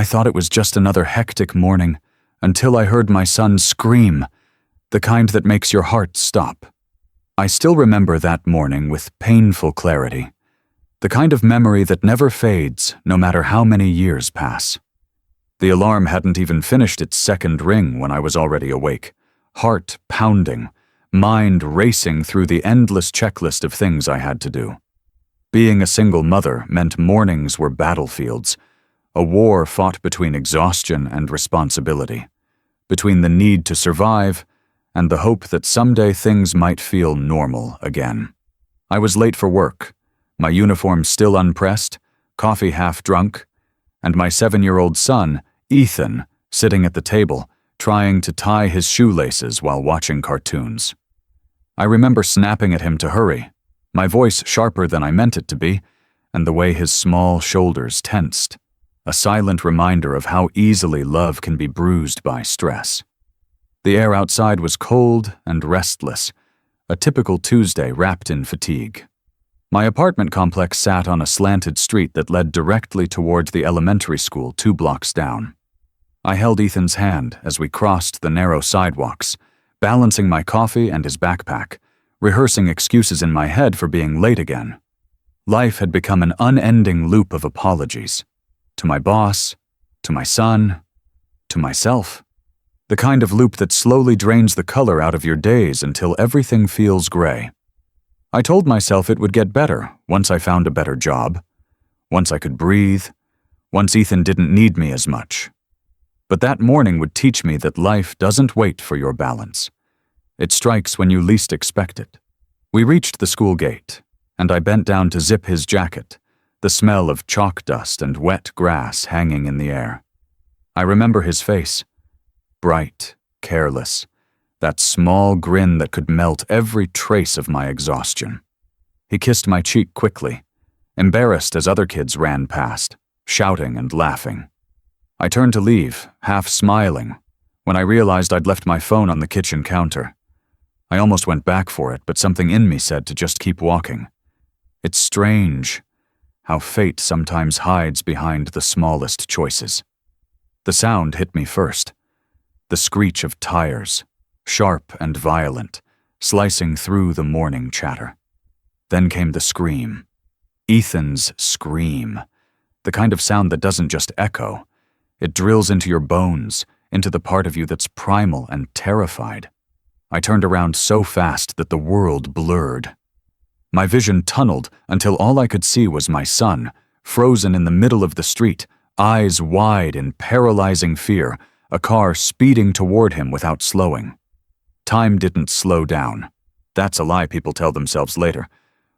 I thought it was just another hectic morning until I heard my son scream, the kind that makes your heart stop. I still remember that morning with painful clarity, the kind of memory that never fades no matter how many years pass. The alarm hadn't even finished its second ring when I was already awake, heart pounding, mind racing through the endless checklist of things I had to do. Being a single mother meant mornings were battlefields, a war fought between exhaustion and responsibility, between the need to survive and the hope that someday things might feel normal again. I was late for work, my uniform still unpressed, coffee half drunk, and my 7-year-old son, Ethan, sitting at the table, trying to tie his shoelaces while watching cartoons. I remember snapping at him to hurry, my voice sharper than I meant it to be, and the way his small shoulders tensed, a silent reminder of how easily love can be bruised by stress. The air outside was cold and restless, a typical Tuesday wrapped in fatigue. My apartment complex sat on a slanted street that led directly towards the elementary school 2 blocks down. I held Ethan's hand as we crossed the narrow sidewalks, balancing my coffee and his backpack, rehearsing excuses in my head for being late again. Life had become an unending loop of apologies. To my boss, to my son, to myself. The kind of loop that slowly drains the color out of your days until everything feels gray. I told myself it would get better once I found a better job, once I could breathe, once Ethan didn't need me as much. But that morning would teach me that life doesn't wait for your balance. It strikes when you least expect it. We reached the school gate, and I bent down to zip his jacket, the smell of chalk dust and wet grass hanging in the air. I remember his face, bright, careless, that small grin that could melt every trace of my exhaustion. He kissed my cheek quickly, embarrassed as other kids ran past, shouting and laughing. I turned to leave, half smiling, when I realized I'd left my phone on the kitchen counter. I almost went back for it, but something in me said to just keep walking. It's strange how fate sometimes hides behind the smallest choices. The sound hit me first. The screech of tires, sharp and violent, slicing through the morning chatter. Then came the scream. Ethan's scream. The kind of sound that doesn't just echo. It drills into your bones, into the part of you that's primal and terrified. I turned around so fast that the world blurred. My vision tunneled until all I could see was my son, frozen in the middle of the street, eyes wide in paralyzing fear, a car speeding toward him without slowing. Time didn't slow down. That's a lie people tell themselves later.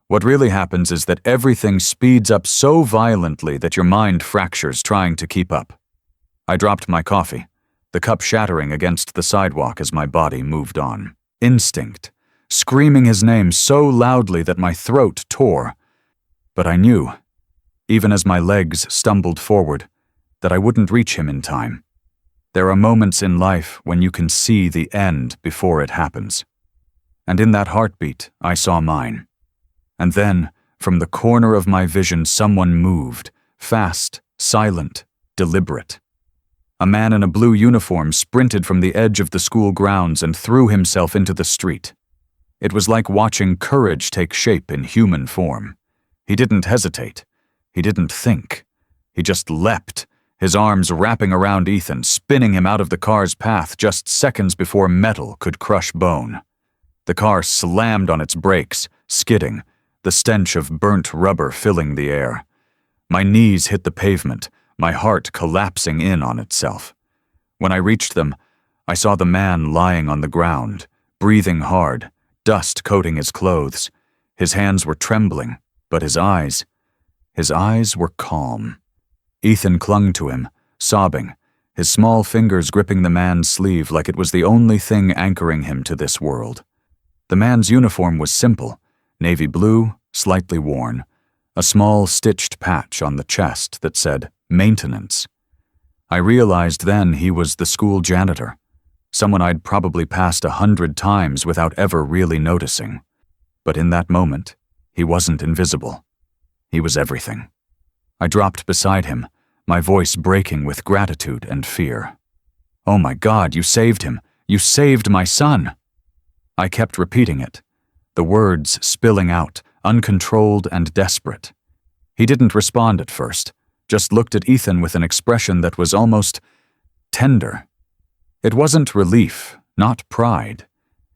What really happens is that everything speeds up so violently that your mind fractures trying to keep up. I dropped my coffee, the cup shattering against the sidewalk as my body moved on. Instinct, screaming his name so loudly that my throat tore. But I knew, even as my legs stumbled forward, that I wouldn't reach him in time. There are moments in life when you can see the end before it happens. And in that heartbeat, I saw mine. And then, from the corner of my vision, someone moved, fast, silent, deliberate. A man in a blue uniform sprinted from the edge of the school grounds and threw himself into the street. It was like watching courage take shape in human form. He didn't hesitate. He didn't think. He just leapt, his arms wrapping around Ethan, spinning him out of the car's path just seconds before metal could crush bone. The car slammed on its brakes, skidding, the stench of burnt rubber filling the air. My knees hit the pavement, my heart collapsing in on itself. When I reached them, I saw the man lying on the ground, breathing hard, dust coating his clothes. His hands were trembling, but his eyes were calm. Ethan clung to him, sobbing, his small fingers gripping the man's sleeve like it was the only thing anchoring him to this world. The man's uniform was simple, navy blue, slightly worn, a small stitched patch on the chest that said, "Maintenance." I realized then he was the school janitor, someone I'd probably passed 100 times without ever really noticing. But in that moment, he wasn't invisible. He was everything. I dropped beside him, my voice breaking with gratitude and fear. "Oh my God, you saved him! You saved my son!" I kept repeating it, the words spilling out, uncontrolled and desperate. He didn't respond at first, just looked at Ethan with an expression that was almost tender. It wasn't relief, not pride.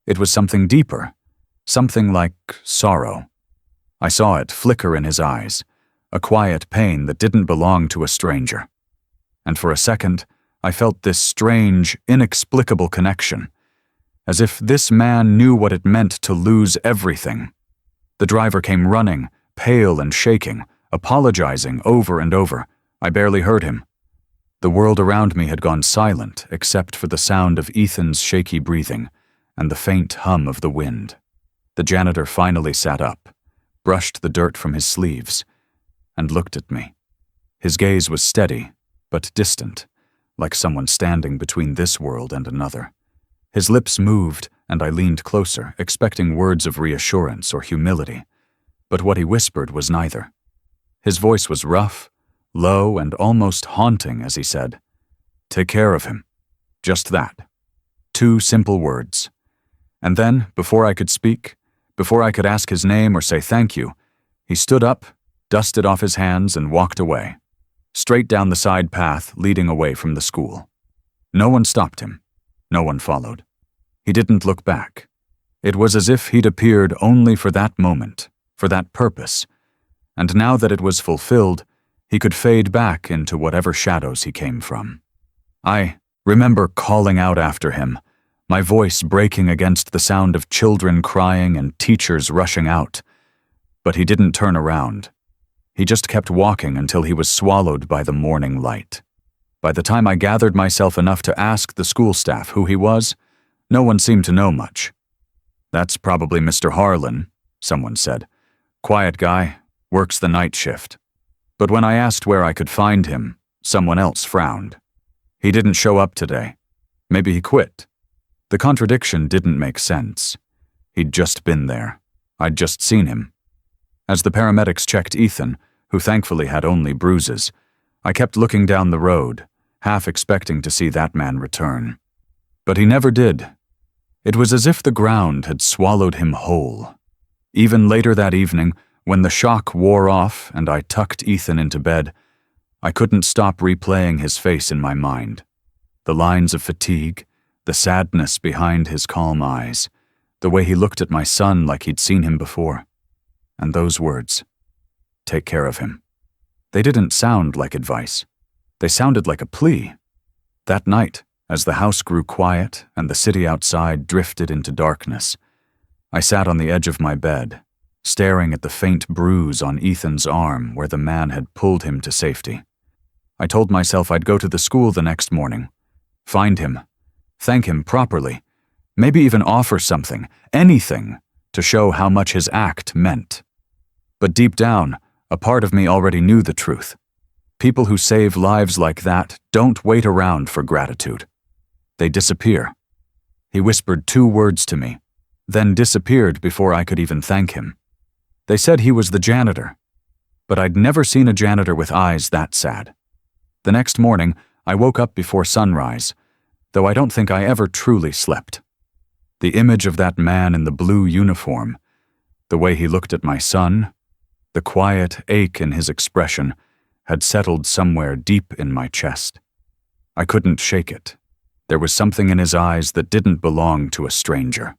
It was something deeper, something like sorrow. I saw it flicker in his eyes, a quiet pain that didn't belong to a stranger. And for a second, I felt this strange, inexplicable connection, as if this man knew what it meant to lose everything. The driver came running, pale and shaking, apologizing over and over. I barely heard him. The world around me had gone silent except for the sound of Ethan's shaky breathing and the faint hum of the wind. The janitor finally sat up, brushed the dirt from his sleeves, and looked at me. His gaze was steady, but distant, like someone standing between this world and another. His lips moved, and I leaned closer, expecting words of reassurance or humility. But what he whispered was neither. His voice was rough, low, and almost haunting as he said, "Take care of him." Just that. 2 simple words. And then, before I could speak, before I could ask his name or say thank you, he stood up, dusted off his hands, and walked away, straight down the side path leading away from the school. No one stopped him. No one followed. He didn't look back. It was as if he'd appeared only for that moment, for that purpose, and now that it was fulfilled, he could fade back into whatever shadows he came from. I remember calling out after him, my voice breaking against the sound of children crying and teachers rushing out. But he didn't turn around. He just kept walking until he was swallowed by the morning light. By the time I gathered myself enough to ask the school staff who he was, no one seemed to know much. "That's probably Mr. Harlan," someone said. "Quiet guy, works the night shift." But when I asked where I could find him, someone else frowned. "He didn't show up today. Maybe he quit." The contradiction didn't make sense. He'd just been there. I'd just seen him. As the paramedics checked Ethan, who thankfully had only bruises, I kept looking down the road, half expecting to see that man return. But he never did. It was as if the ground had swallowed him whole. Even later that evening, when the shock wore off and I tucked Ethan into bed, I couldn't stop replaying his face in my mind. The lines of fatigue, the sadness behind his calm eyes, the way he looked at my son like he'd seen him before. And those words, "Take care of him." They didn't sound like advice. They sounded like a plea. That night, as the house grew quiet and the city outside drifted into darkness, I sat on the edge of my bed, staring at the faint bruise on Ethan's arm where the man had pulled him to safety. I told myself I'd go to the school the next morning, find him, thank him properly, maybe even offer something, anything, to show how much his act meant. But deep down, a part of me already knew the truth. People who save lives like that don't wait around for gratitude. They disappear. He whispered 2 words to me, then disappeared before I could even thank him. They said he was the janitor, but I'd never seen a janitor with eyes that sad. The next morning, I woke up before sunrise, though I don't think I ever truly slept. The image of that man in the blue uniform, the way he looked at my son, the quiet ache in his expression, had settled somewhere deep in my chest. I couldn't shake it. There was something in his eyes that didn't belong to a stranger.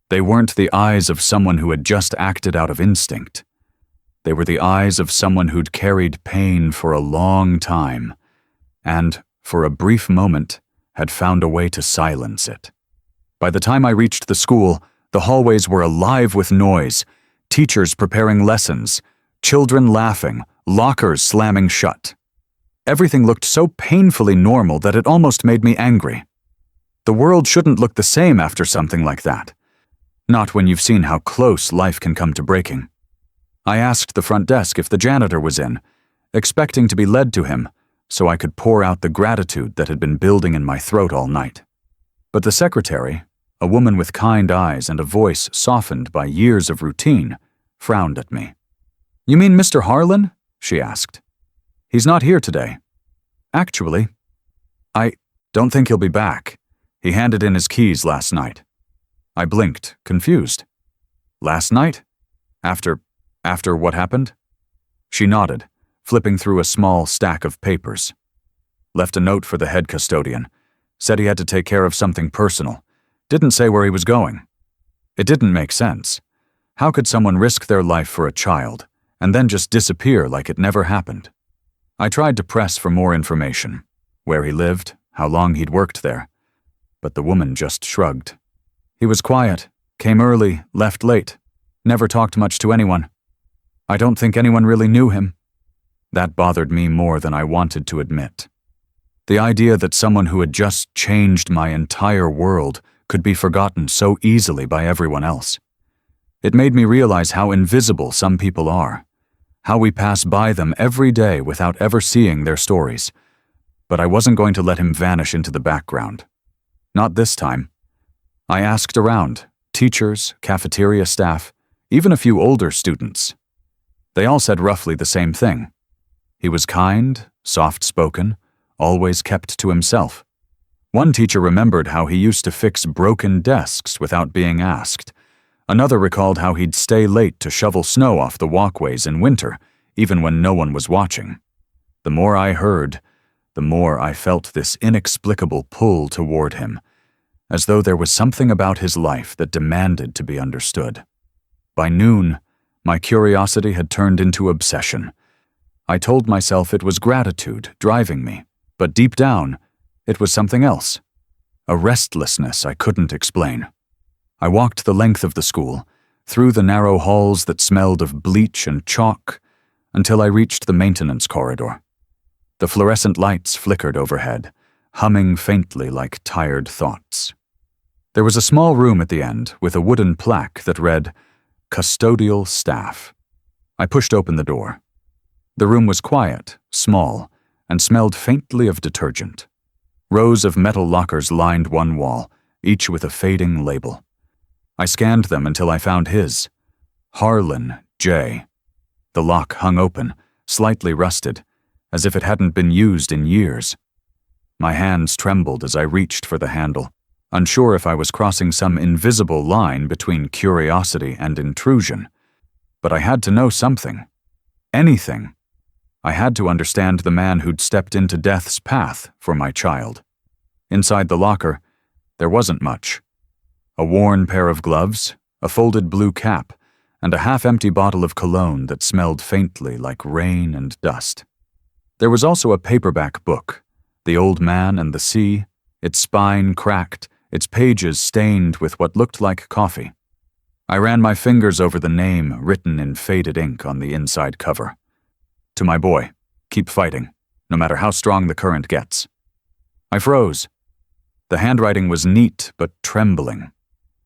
They weren't the eyes of someone who had just acted out of instinct. They were the eyes of someone who'd carried pain for a long time, and, for a brief moment, had found a way to silence it. By the time I reached the school, the hallways were alive with noise, teachers preparing lessons, children laughing, lockers slamming shut. Everything looked so painfully normal that it almost made me angry. The world shouldn't look the same after something like that. Not when you've seen how close life can come to breaking. I asked the front desk if the janitor was in, expecting to be led to him, so I could pour out the gratitude that had been building in my throat all night. But the secretary, a woman with kind eyes and a voice softened by years of routine, frowned at me. "You mean Mr. Harlan?" she asked. "He's not here today. Actually, I don't think he'll be back. He handed in his keys last night. I blinked, confused. Last night? After what happened? She nodded, flipping through a small stack of papers. Left a note for the head custodian. Said he had to take care of something personal. Didn't say where he was going. It didn't make sense. How could someone risk their life for a child, and then just disappear like it never happened? I tried to press for more information. Where he lived, how long he'd worked there. But the woman just shrugged. He was quiet, came early, left late, never talked much to anyone. I don't think anyone really knew him. That bothered me more than I wanted to admit. The idea that someone who had just changed my entire world could be forgotten so easily by everyone else. It made me realize how invisible some people are, how we pass by them every day without ever seeing their stories. But I wasn't going to let him vanish into the background. Not this time. I asked around, teachers, cafeteria staff, even a few older students. They all said roughly the same thing. He was kind, soft-spoken, always kept to himself. One teacher remembered how he used to fix broken desks without being asked. Another recalled how he'd stay late to shovel snow off the walkways in winter, even when no one was watching. The more I heard, the more I felt this inexplicable pull toward him, as though there was something about his life that demanded to be understood. By noon, my curiosity had turned into obsession. I told myself it was gratitude driving me, but deep down, it was something else. A restlessness I couldn't explain. I walked the length of the school, through the narrow halls that smelled of bleach and chalk, until I reached the maintenance corridor. The fluorescent lights flickered overhead, humming faintly like tired thoughts. There was a small room at the end with a wooden plaque that read, "Custodial Staff." I pushed open the door. The room was quiet, small, and smelled faintly of detergent. Rows of metal lockers lined one wall, each with a fading label. I scanned them until I found his. Harlan J. The lock hung open, slightly rusted, as if it hadn't been used in years. My hands trembled as I reached for the handle, unsure if I was crossing some invisible line between curiosity and intrusion. But I had to know something. Anything. I had to understand the man who'd stepped into death's path for my child. Inside the locker, there wasn't much. A worn pair of gloves, a folded blue cap, and a half-empty bottle of cologne that smelled faintly like rain and dust. There was also a paperback book, The Old Man and the Sea, its spine cracked, its pages stained with what looked like coffee. I ran my fingers over the name written in faded ink on the inside cover. To my boy, keep fighting, no matter how strong the current gets. I froze. The handwriting was neat but trembling,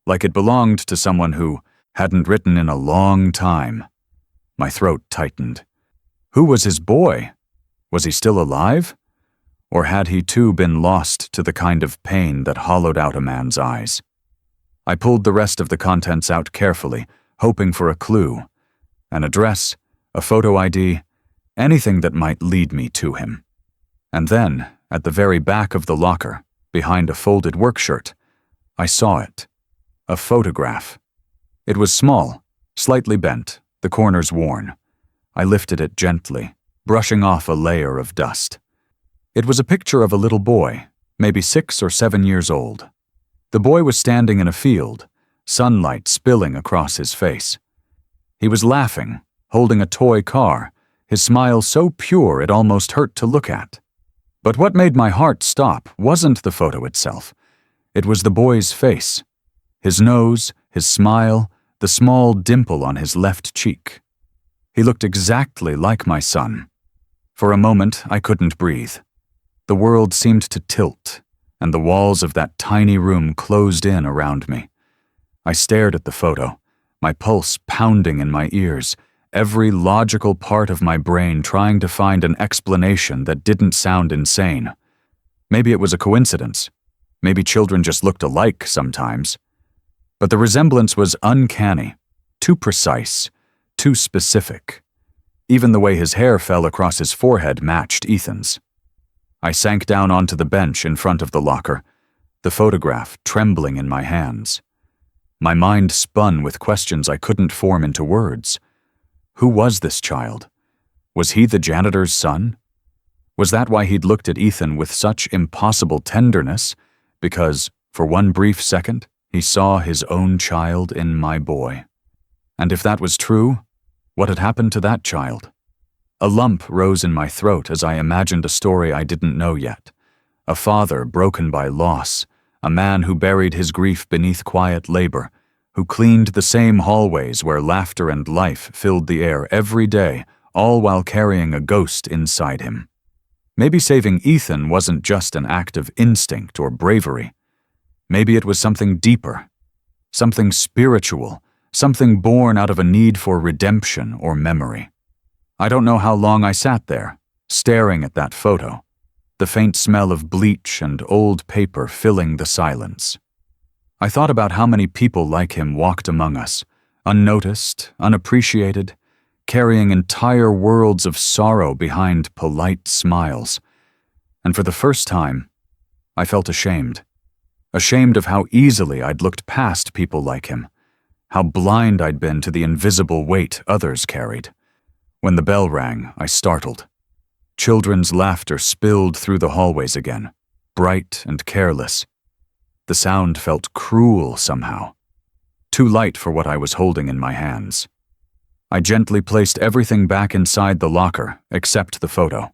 like it belonged to someone who hadn't written in a long time. My throat tightened. Who was his boy? Was he still alive? Or had he too been lost to the kind of pain that hollowed out a man's eyes? I pulled the rest of the contents out carefully, hoping for a clue. An address, a photo ID, anything that might lead me to him. And then, at the very back of the locker, behind a folded work shirt, I saw it. A photograph. It was small, slightly bent, the corners worn. I lifted it gently, brushing off a layer of dust. It was a picture of a little boy, maybe 6 or 7 years old. The boy was standing in a field, sunlight spilling across his face. He was laughing, holding a toy car, his smile so pure it almost hurt to look at. But what made my heart stop wasn't the photo itself. It was the boy's face. His nose, his smile, the small dimple on his left cheek. He looked exactly like my son. For a moment, I couldn't breathe. The world seemed to tilt, and the walls of that tiny room closed in around me. I stared at the photo, my pulse pounding in my ears, every logical part of my brain trying to find an explanation that didn't sound insane. Maybe it was a coincidence. Maybe children just looked alike sometimes. But the resemblance was uncanny, too precise, too specific. Even the way his hair fell across his forehead matched Ethan's. I sank down onto the bench in front of the locker, the photograph trembling in my hands. My mind spun with questions I couldn't form into words. Who was this child? Was he the janitor's son? Was that why he'd looked at Ethan with such impossible tenderness? Because, for one brief second, he saw his own child in my boy. And if that was true, what had happened to that child? A lump rose in my throat as I imagined a story I didn't know yet. A father broken by loss, a man who buried his grief beneath quiet labor, who cleaned the same hallways where laughter and life filled the air every day, all while carrying a ghost inside him. Maybe saving Ethan wasn't just an act of instinct or bravery. Maybe it was something deeper, something spiritual, something born out of a need for redemption or memory. I don't know how long I sat there, staring at that photo, the faint smell of bleach and old paper filling the silence. I thought about how many people like him walked among us, unnoticed, unappreciated, carrying entire worlds of sorrow behind polite smiles. And for the first time, I felt ashamed. Ashamed of how easily I'd looked past people like him, how blind I'd been to the invisible weight others carried. When the bell rang, I startled. Children's laughter spilled through the hallways again, bright and careless. The sound felt cruel somehow, too light for what I was holding in my hands. I gently placed everything back inside the locker, except the photo.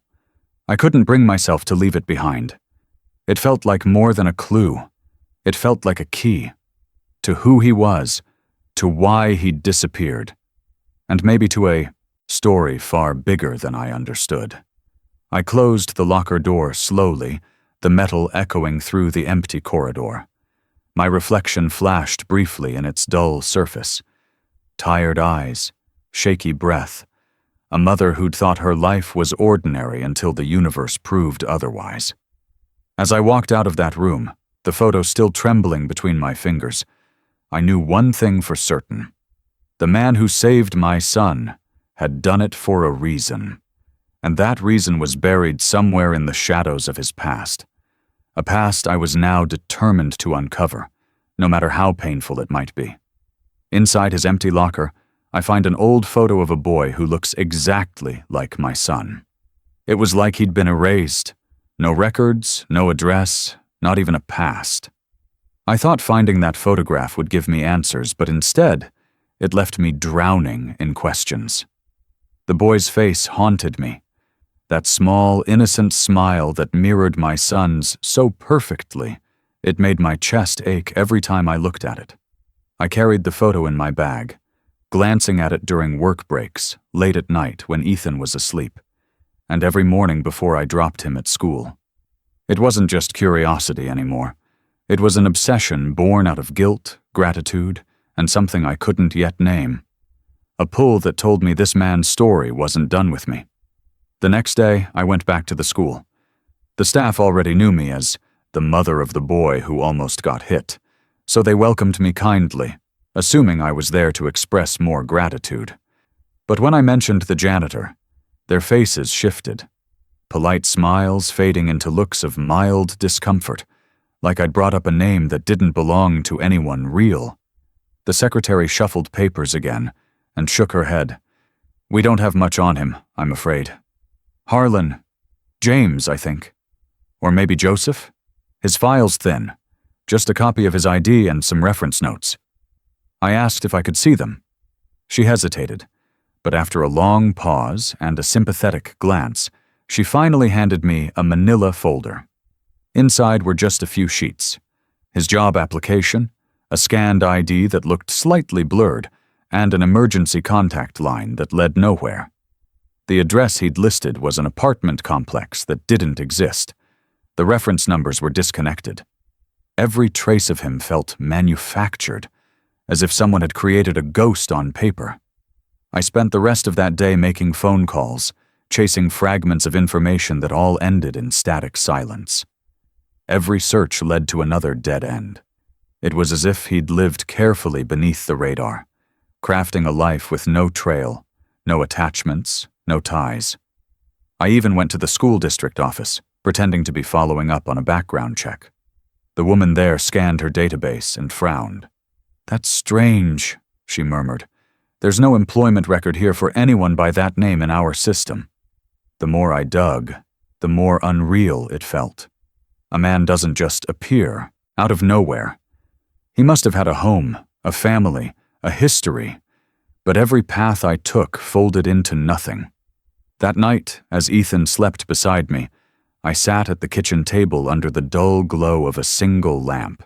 I couldn't bring myself to leave it behind. It felt like more than a clue. It felt like a key to who he was, to why he'd disappeared, and maybe to a story far bigger than I understood. I closed the locker door slowly, the metal echoing through the empty corridor. My reflection flashed briefly in its dull surface. Tired eyes, shaky breath, a mother who'd thought her life was ordinary until the universe proved otherwise. As I walked out of that room, the photo still trembling between my fingers, I knew one thing for certain. The man who saved my son had done it for a reason, and that reason was buried somewhere in the shadows of his past. A past I was now determined to uncover, no matter how painful it might be. Inside his empty locker, I find an old photo of a boy who looks exactly like my son. It was like he'd been erased. No records, no address, not even a past. I thought finding that photograph would give me answers, but instead, it left me drowning in questions. The boy's face haunted me. That small, innocent smile that mirrored my son's so perfectly, it made my chest ache every time I looked at it. I carried the photo in my bag, glancing at it during work breaks, late at night when Ethan was asleep, and every morning before I dropped him at school. It wasn't just curiosity anymore. It was an obsession born out of guilt, gratitude, and something I couldn't yet name. A pull that told me this man's story wasn't done with me. The next day, I went back to the school. The staff already knew me as the mother of the boy who almost got hit, so they welcomed me kindly, assuming I was there to express more gratitude. But when I mentioned the janitor, their faces shifted, polite smiles fading into looks of mild discomfort, like I'd brought up a name that didn't belong to anyone real. The secretary shuffled papers again and shook her head. "We don't have much on him, I'm afraid. Harlan, James, I think. Or maybe Joseph? His file's thin. Just a copy of his ID and some reference notes." I asked if I could see them. She hesitated, but after a long pause and a sympathetic glance, she finally handed me a manila folder. Inside were just a few sheets. His job application, a scanned ID that looked slightly blurred, and an emergency contact line that led nowhere. The address he'd listed was an apartment complex that didn't exist. The reference numbers were disconnected. Every trace of him felt manufactured, as if someone had created a ghost on paper. I spent the rest of that day making phone calls, chasing fragments of information that all ended in static silence. Every search led to another dead end. It was as if he'd lived carefully beneath the radar, crafting a life with no trail, no attachments, no ties. I even went to the school district office, pretending to be following up on a background check. The woman there scanned her database and frowned. "That's strange," she murmured. "There's no employment record here for anyone by that name in our system." The more I dug, the more unreal it felt. A man doesn't just appear, out of nowhere. He must have had a home, a family, a history, but every path I took folded into nothing. That night, as Ethan slept beside me, I sat at the kitchen table under the dull glow of a single lamp,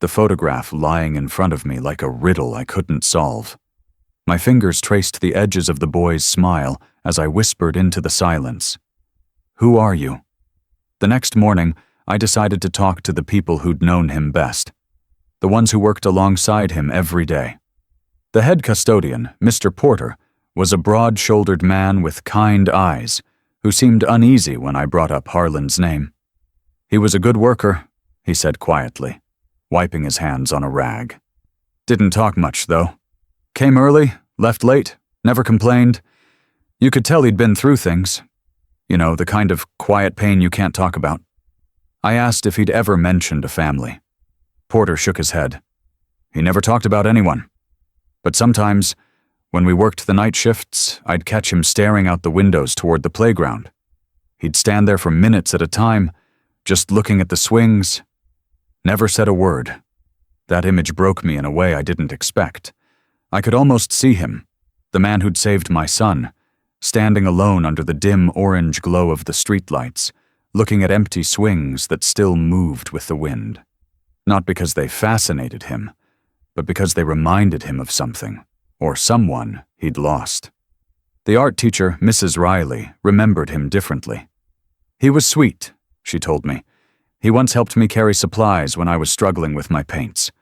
the photograph lying in front of me like a riddle I couldn't solve. My fingers traced the edges of the boy's smile as I whispered into the silence. "Who are you?" The next morning, I decided to talk to the people who'd known him best, the ones who worked alongside him every day. The head custodian, Mr. Porter, was a broad-shouldered man with kind eyes, who seemed uneasy when I brought up Harlan's name. "He was a good worker," he said quietly, wiping his hands on a rag. "Didn't talk much, though. Came early, left late, never complained. You could tell he'd been through things. You know, the kind of quiet pain you can't talk about." I asked if he'd ever mentioned a family. Porter shook his head. He never talked about anyone. But sometimes, when we worked the night shifts, I'd catch him staring out the windows toward the playground. He'd stand there for minutes at a time, just looking at the swings. Never said a word. That image broke me in a way I didn't expect. I could almost see him, the man who'd saved my son, standing alone under the dim orange glow of the streetlights, looking at empty swings that still moved with the wind. Not because they fascinated him, but because they reminded him of something, or someone he'd lost. The art teacher, Mrs. Riley, remembered him differently. "He was sweet," she told me. "He once helped me carry supplies when I was struggling with my paints.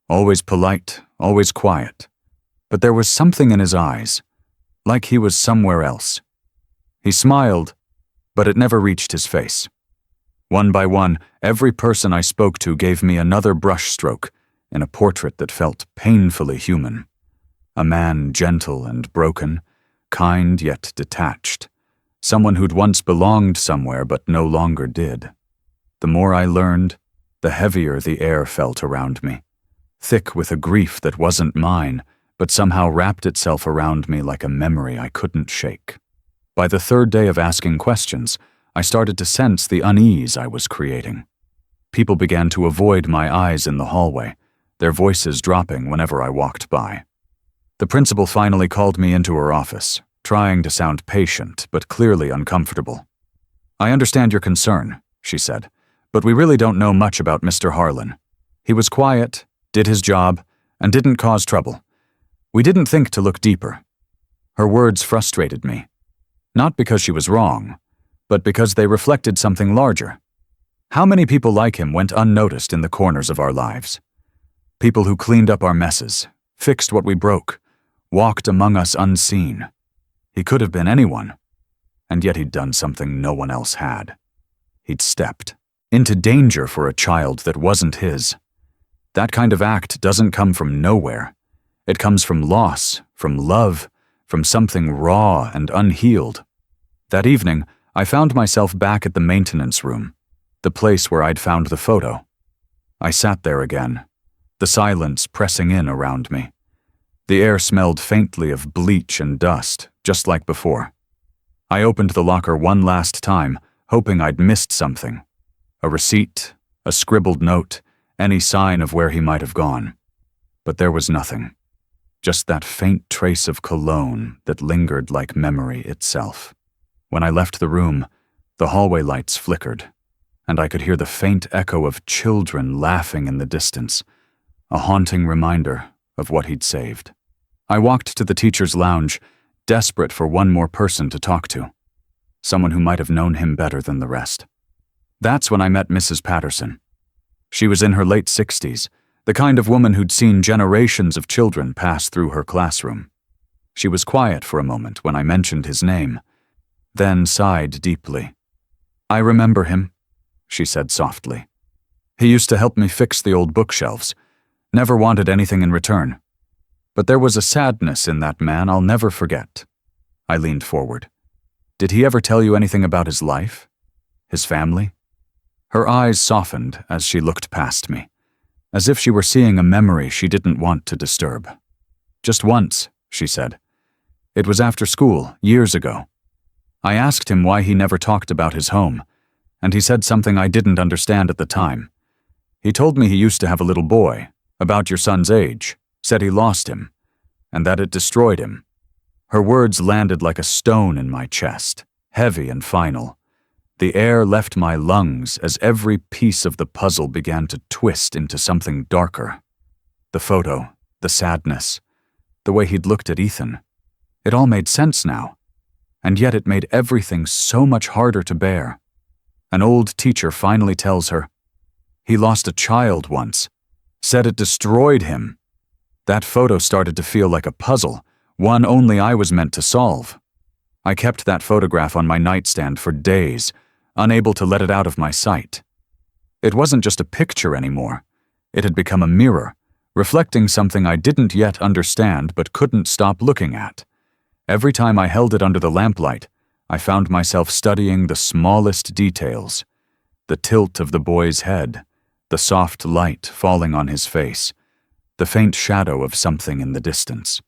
Always polite, always quiet. But there was something in his eyes, like he was somewhere else. He smiled, but it never reached his face. One by one, every person I spoke to gave me another brushstroke in a portrait that felt painfully human. A man gentle and broken, kind yet detached. Someone who'd once belonged somewhere but no longer did. The more I learned, the heavier the air felt around me, thick with a grief that wasn't mine, but somehow wrapped itself around me like a memory I couldn't shake. By the third day of asking questions, I started to sense the unease I was creating. People began to avoid my eyes in the hallway, their voices dropping whenever I walked by. The principal finally called me into her office, trying to sound patient but clearly uncomfortable. "I understand your concern," she said, "but we really don't know much about Mr. Harlan. He was quiet, did his job, and didn't cause trouble. We didn't think to look deeper." Her words frustrated me, not because she was wrong, but because they reflected something larger. How many people like him went unnoticed in the corners of our lives? People who cleaned up our messes, fixed what we broke, walked among us unseen. He could have been anyone, and yet he'd done something no one else had. He'd stepped into danger for a child that wasn't his. That kind of act doesn't come from nowhere. It comes from loss, from love, from something raw and unhealed. That evening, I found myself back at the maintenance room, the place where I'd found the photo. I sat there again, the silence pressing in around me. The air smelled faintly of bleach and dust, just like before. I opened the locker one last time, hoping I'd missed something. A receipt, a scribbled note, any sign of where he might have gone. But there was nothing. Just that faint trace of cologne that lingered like memory itself. When I left the room, the hallway lights flickered, and I could hear the faint echo of children laughing in the distance, a haunting reminder of what he'd saved. I walked to the teacher's lounge, desperate for one more person to talk to, someone who might have known him better than the rest. That's when I met Mrs. Patterson. She was in her late 60s, the kind of woman who'd seen generations of children pass through her classroom. She was quiet for a moment when I mentioned his name, then sighed deeply. "I remember him," she said softly. "He used to help me fix the old bookshelves, never wanted anything in return. But there was a sadness in that man I'll never forget." I leaned forward. "Did he ever tell you anything about his life? His family? Her eyes softened as she looked past me, as if she were seeing a memory she didn't want to disturb. "Just once," she said. "It was after school, years ago. I asked him why he never talked about his home, and he said something I didn't understand at the time. He told me he used to have a little boy, about your son's age, said he lost him, and that it destroyed him." Her words landed like a stone in my chest, heavy and final. The air left my lungs as every piece of the puzzle began to twist into something darker. The photo, the sadness, the way he'd looked at Ethan. It all made sense now, and yet it made everything so much harder to bear. An old teacher finally tells her, "He lost a child once, said it destroyed him." That photo started to feel like a puzzle, one only I was meant to solve. I kept that photograph on my nightstand for days, unable to let it out of my sight. It wasn't just a picture anymore. It had become a mirror, reflecting something I didn't yet understand but couldn't stop looking at. Every time I held it under the lamplight, I found myself studying the smallest details. The tilt of the boy's head, the soft light falling on his face, the faint shadow of something in the distance.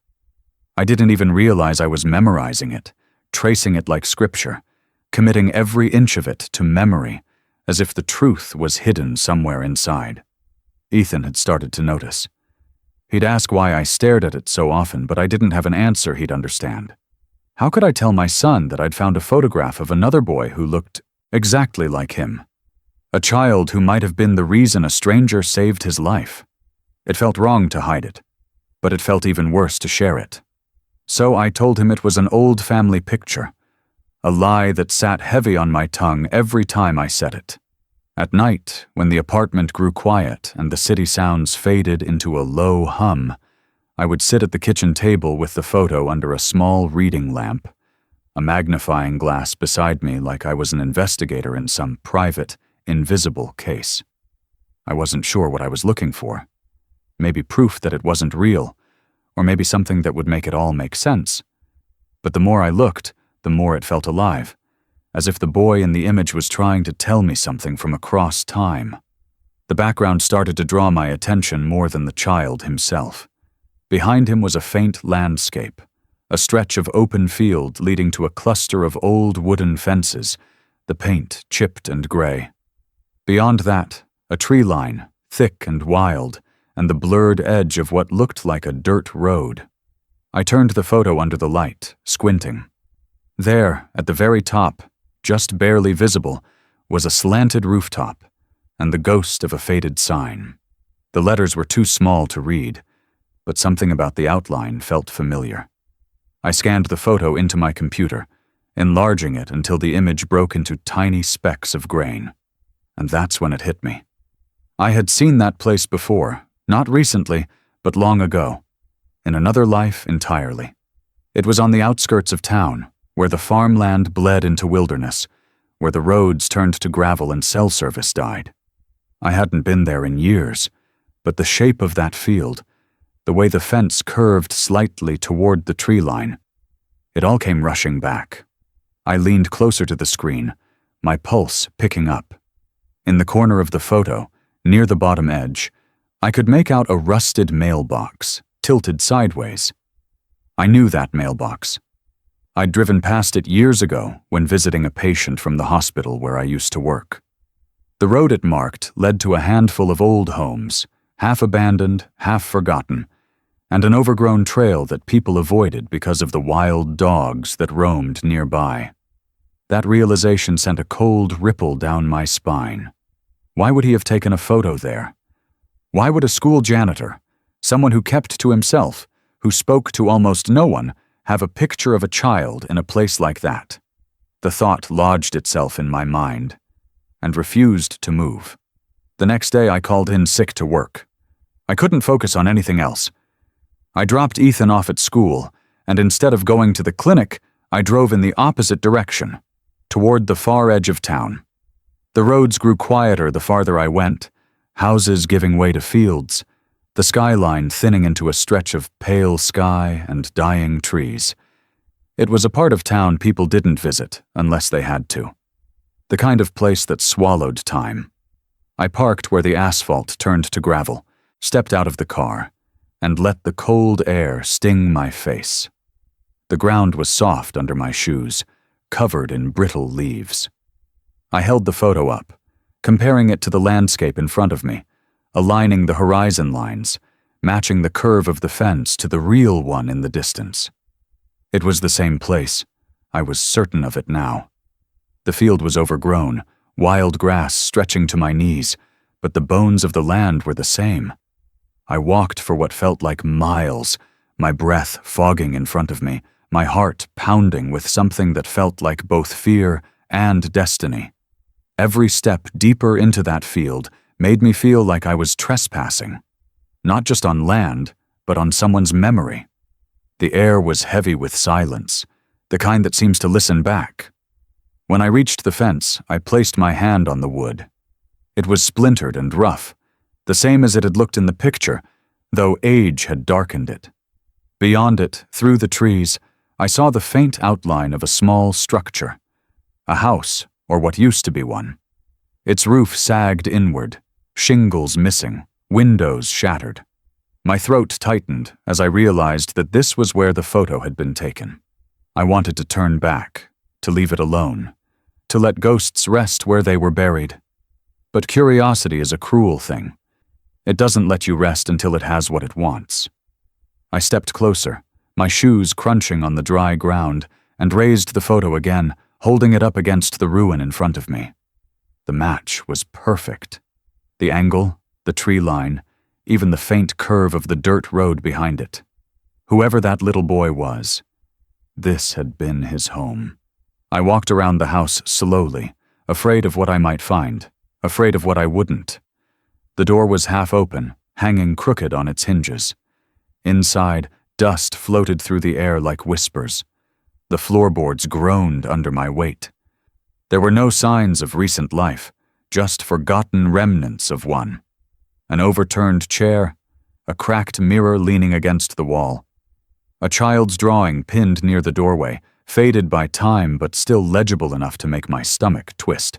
I didn't even realize I was memorizing it, tracing it like scripture, committing every inch of it to memory, as if the truth was hidden somewhere inside. Ethan had started to notice. He'd ask why I stared at it so often, but I didn't have an answer he'd understand. How could I tell my son that I'd found a photograph of another boy who looked exactly like him? A child who might have been the reason a stranger saved his life. It felt wrong to hide it, but it felt even worse to share it. So I told him it was an old family picture, a lie that sat heavy on my tongue every time I said it. At night, when the apartment grew quiet and the city sounds faded into a low hum, I would sit at the kitchen table with the photo under a small reading lamp, a magnifying glass beside me like I was an investigator in some private, invisible case. I wasn't sure what I was looking for. Maybe proof that it wasn't real, or maybe something that would make it all make sense. But the more I looked, the more it felt alive, as if the boy in the image was trying to tell me something from across time. The background started to draw my attention more than the child himself. Behind him was a faint landscape, a stretch of open field leading to a cluster of old wooden fences, the paint chipped and gray. Beyond that, a tree line, thick and wild, and the blurred edge of what looked like a dirt road. I turned the photo under the light, squinting. There, at the very top, just barely visible, was a slanted rooftop, and the ghost of a faded sign. The letters were too small to read, but something about the outline felt familiar. I scanned the photo into my computer, enlarging it until the image broke into tiny specks of grain. And that's when it hit me. I had seen that place before, not recently, but long ago, in another life entirely. It was on the outskirts of town, where the farmland bled into wilderness, where the roads turned to gravel and cell service died. I hadn't been there in years, but the shape of that field, the way the fence curved slightly toward the tree line, it all came rushing back. I leaned closer to the screen, my pulse picking up. In the corner of the photo, near the bottom edge, I could make out a rusted mailbox, tilted sideways. I knew that mailbox. I'd driven past it years ago when visiting a patient from the hospital where I used to work. The road it marked led to a handful of old homes, half abandoned, half forgotten, and an overgrown trail that people avoided because of the wild dogs that roamed nearby. That realization sent a cold ripple down my spine. Why would he have taken a photo there? Why would a school janitor, someone who kept to himself, who spoke to almost no one, have a picture of a child in a place like that? The thought lodged itself in my mind and refused to move. The next day I called in sick to work. I couldn't focus on anything else. I dropped Ethan off at school, and instead of going to the clinic, I drove in the opposite direction, toward the far edge of town. The roads grew quieter the farther I went, houses giving way to fields, the skyline thinning into a stretch of pale sky and dying trees. It was a part of town people didn't visit unless they had to. the kind of place that swallowed time. I parked where the asphalt turned to gravel, stepped out of the car, and let the cold air sting my face. The ground was soft under my shoes, covered in brittle leaves. I held the photo up, comparing it to the landscape in front of me, aligning the horizon lines, matching the curve of the fence to the real one in the distance. It was the same place. I was certain of it now. The field was overgrown, wild grass stretching to my knees, but the bones of the land were the same. I walked for what felt like miles, my breath fogging in front of me, my heart pounding with something that felt like both fear and destiny. Every step deeper into that field made me feel like I was trespassing, not just on land, but on someone's memory. The air was heavy with silence, the kind that seems to listen back. When I reached the fence, I placed my hand on the wood. It was splintered and rough, the same as it had looked in the picture, though age had darkened it. Beyond it, through the trees, I saw the faint outline of a small structure, a house, or what used to be one. Its roof sagged inward, shingles missing, windows shattered. My throat tightened as I realized that this was where the photo had been taken. I wanted to turn back, to leave it alone, to let ghosts rest where they were buried. But curiosity is a cruel thing. It doesn't let you rest until it has what it wants. I stepped closer, my shoes crunching on the dry ground, and raised the photo again, holding it up against the ruin in front of me. The match was perfect. The angle, the tree line, even the faint curve of the dirt road behind it. Whoever that little boy was, this had been his home. I walked around the house slowly, afraid of what I might find, afraid of what I wouldn't. The door was half open, hanging crooked on its hinges. Inside, dust floated through the air like whispers. The floorboards groaned under my weight. There were no signs of recent life, just forgotten remnants of one. An overturned chair, a cracked mirror leaning against the wall. A child's drawing pinned near the doorway, faded by time but still legible enough to make my stomach twist.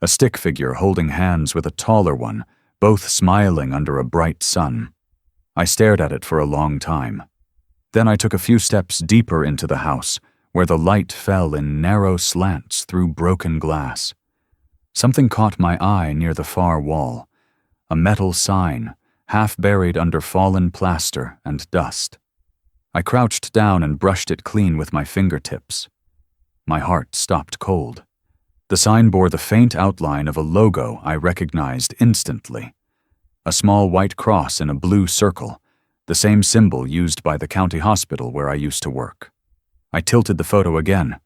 A stick figure holding hands with a taller one, both smiling under a bright sun. I stared at it for a long time. Then I took a few steps deeper into the house, where the light fell in narrow slants through broken glass. Something caught my eye near the far wall, a metal sign, half buried under fallen plaster and dust. I crouched down and brushed it clean with my fingertips. My heart stopped cold. The sign bore the faint outline of a logo I recognized instantly. A small white cross in a blue circle, the same symbol used by the county hospital where I used to work. I tilted the photo again,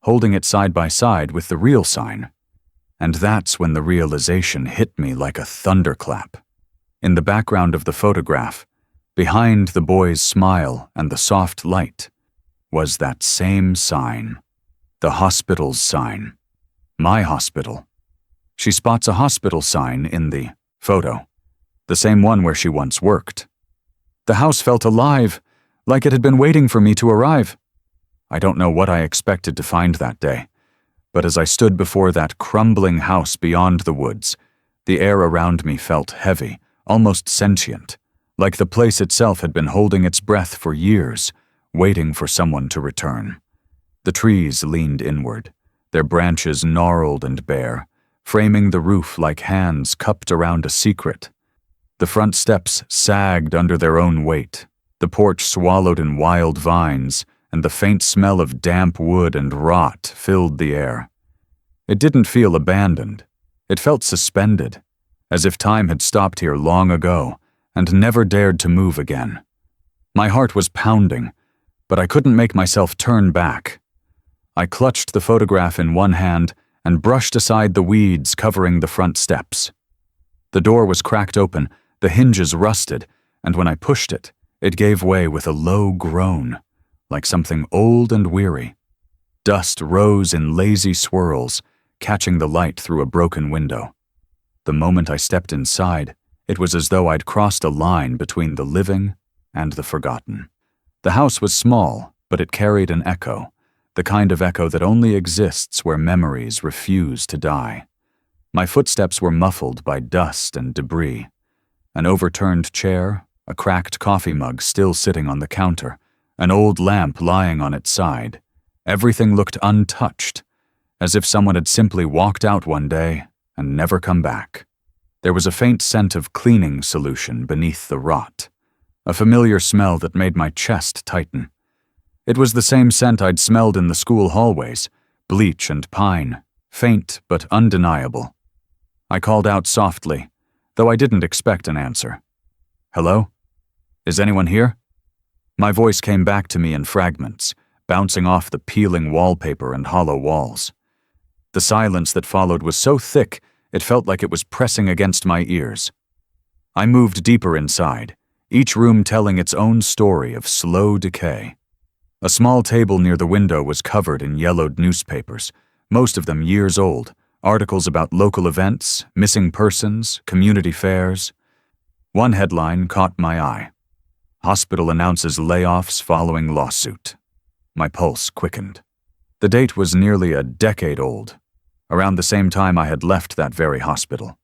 holding it side by side with the real sign. And that's when the realization hit me like a thunderclap. In the background of the photograph, behind the boy's smile and the soft light, was that same sign. The hospital's sign. My hospital. She spots a hospital sign in the photo, the same one where she once worked. The house felt alive, like it had been waiting for me to arrive. I don't know what I expected to find that day, but as I stood before that crumbling house beyond the woods, the air around me felt heavy, almost sentient, like the place itself had been holding its breath for years, waiting for someone to return. The trees leaned inward, their branches gnarled and bare, framing the roof like hands cupped around a secret. The front steps sagged under their own weight, the porch swallowed in wild vines, and the faint smell of damp wood and rot filled the air. It didn't feel abandoned. It felt suspended, as if time had stopped here long ago and never dared to move again. My heart was pounding, but I couldn't make myself turn back. I clutched the photograph in one hand and brushed aside the weeds covering the front steps. The door was cracked open, the hinges rusted, and when I pushed it, it gave way with a low groan, like something old and weary. Dust rose in lazy swirls, catching the light through a broken window. The moment I stepped inside, it was as though I'd crossed a line between the living and the forgotten. The house was small, but it carried an echo, the kind of echo that only exists where memories refuse to die. My footsteps were muffled by dust and debris. An overturned chair, a cracked coffee mug still sitting on the counter, an old lamp lying on its side. Everything looked untouched, as if someone had simply walked out one day and never come back. There was a faint scent of cleaning solution beneath the rot, a familiar smell that made my chest tighten. It was the same scent I'd smelled in the school hallways, bleach and pine, faint but undeniable. I called out softly, though I didn't expect an answer. "Hello? Is anyone here?" My voice came back to me in fragments, bouncing off the peeling wallpaper and hollow walls. The silence that followed was so thick, it felt like it was pressing against my ears. I moved deeper inside, each room telling its own story of slow decay. A small table near the window was covered in yellowed newspapers, most of them years old, articles about local events, missing persons, community fairs. One headline caught my eye. "Hospital announces layoffs following lawsuit." My pulse quickened. The date was nearly a decade old, around the same time I had left that very hospital.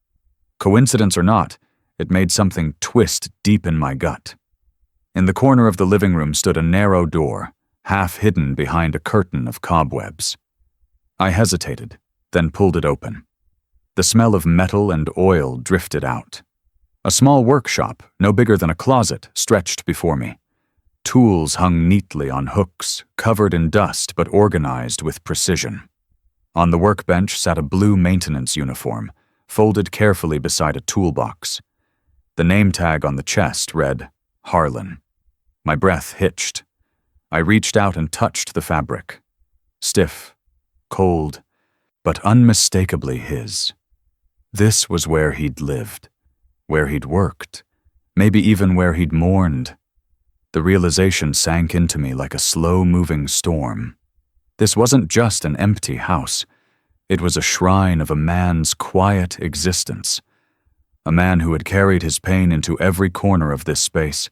Coincidence or not, it made something twist deep in my gut. In the corner of the living room stood a narrow door, half hidden behind a curtain of cobwebs. I hesitated, then pulled it open. The smell of metal and oil drifted out. A small workshop, no bigger than a closet, stretched before me. Tools hung neatly on hooks, covered in dust but organized with precision. On the workbench sat a blue maintenance uniform, folded carefully beside a toolbox. The name tag on the chest read, "Harlan." My breath hitched. I reached out and touched the fabric. Stiff, cold, but unmistakably his. This was where he'd lived, where he'd worked, maybe even where he'd mourned. The realization sank into me like a slow-moving storm. This wasn't just an empty house. It was a shrine of a man's quiet existence. A man who had carried his pain into every corner of this space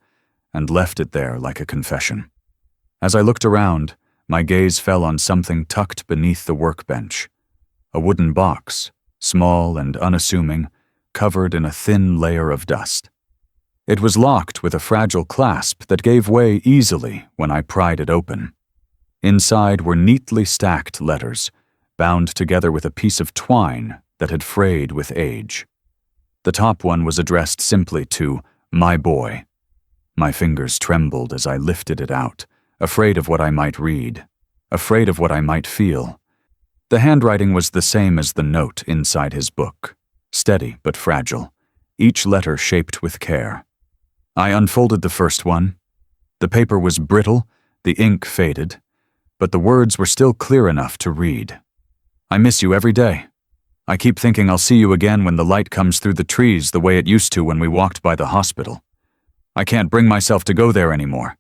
and left it there like a confession. As I looked around, my gaze fell on something tucked beneath the workbench. A wooden box, small and unassuming, covered in a thin layer of dust. It was locked with a fragile clasp that gave way easily when I pried it open. Inside were neatly stacked letters, bound together with a piece of twine that had frayed with age. The top one was addressed simply to "My boy." My fingers trembled as I lifted it out, afraid of what I might read, afraid of what I might feel. The handwriting was the same as the note inside his book, steady but fragile, each letter shaped with care. I unfolded the first one. The paper was brittle, the ink faded, but the words were still clear enough to read. "I miss you every day. I keep thinking I'll see you again when the light comes through the trees the way it used to when we walked by the hospital. I can't bring myself to go there anymore.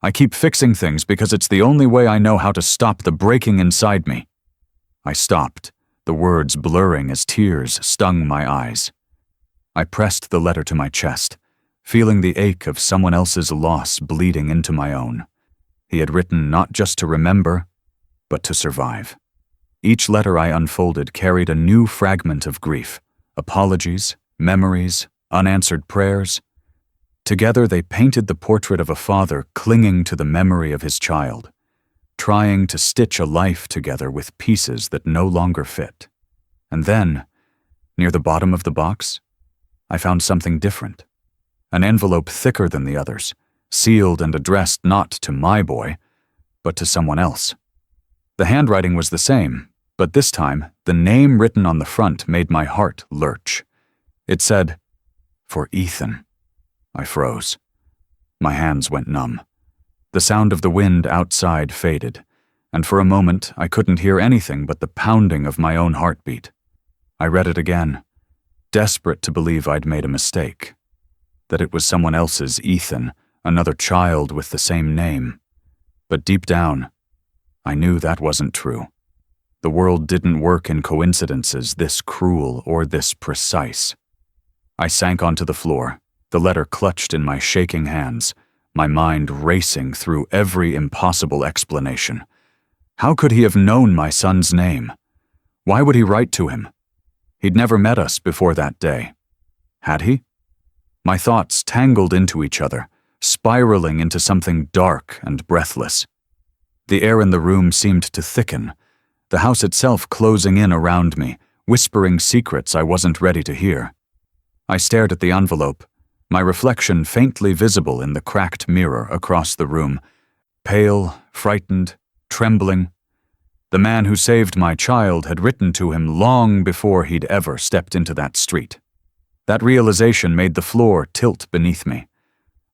I keep fixing things because it's the only way I know how to stop the breaking inside me." I stopped, the words blurring as tears stung my eyes. I pressed the letter to my chest, feeling the ache of someone else's loss bleeding into my own. He had written not just to remember, but to survive. Each letter I unfolded carried a new fragment of grief, apologies, memories, unanswered prayers. Together they painted the portrait of a father clinging to the memory of his child, trying to stitch a life together with pieces that no longer fit. And then, near the bottom of the box, I found something different. An envelope thicker than the others, sealed and addressed not to my boy, but to someone else. The handwriting was the same, but this time, the name written on the front made my heart lurch. It said, "For Ethan." I froze. My hands went numb. The sound of the wind outside faded, and for a moment I couldn't hear anything but the pounding of my own heartbeat. I read it again, desperate to believe I'd made a mistake, that it was someone else's Ethan, another child with the same name. But deep down, I knew that wasn't true. The world didn't work in coincidences this cruel or this precise. I sank onto the floor, the letter clutched in my shaking hands, my mind racing through every impossible explanation. How could he have known my son's name? Why would he write to him? He'd never met us before that day. Had he? My thoughts tangled into each other, spiraling into something dark and breathless. The air in the room seemed to thicken, the house itself closing in around me, whispering secrets I wasn't ready to hear. I stared at the envelope, my reflection faintly visible in the cracked mirror across the room, pale, frightened, trembling. The man who saved my child had written to him long before he'd ever stepped into that street. That realization made the floor tilt beneath me.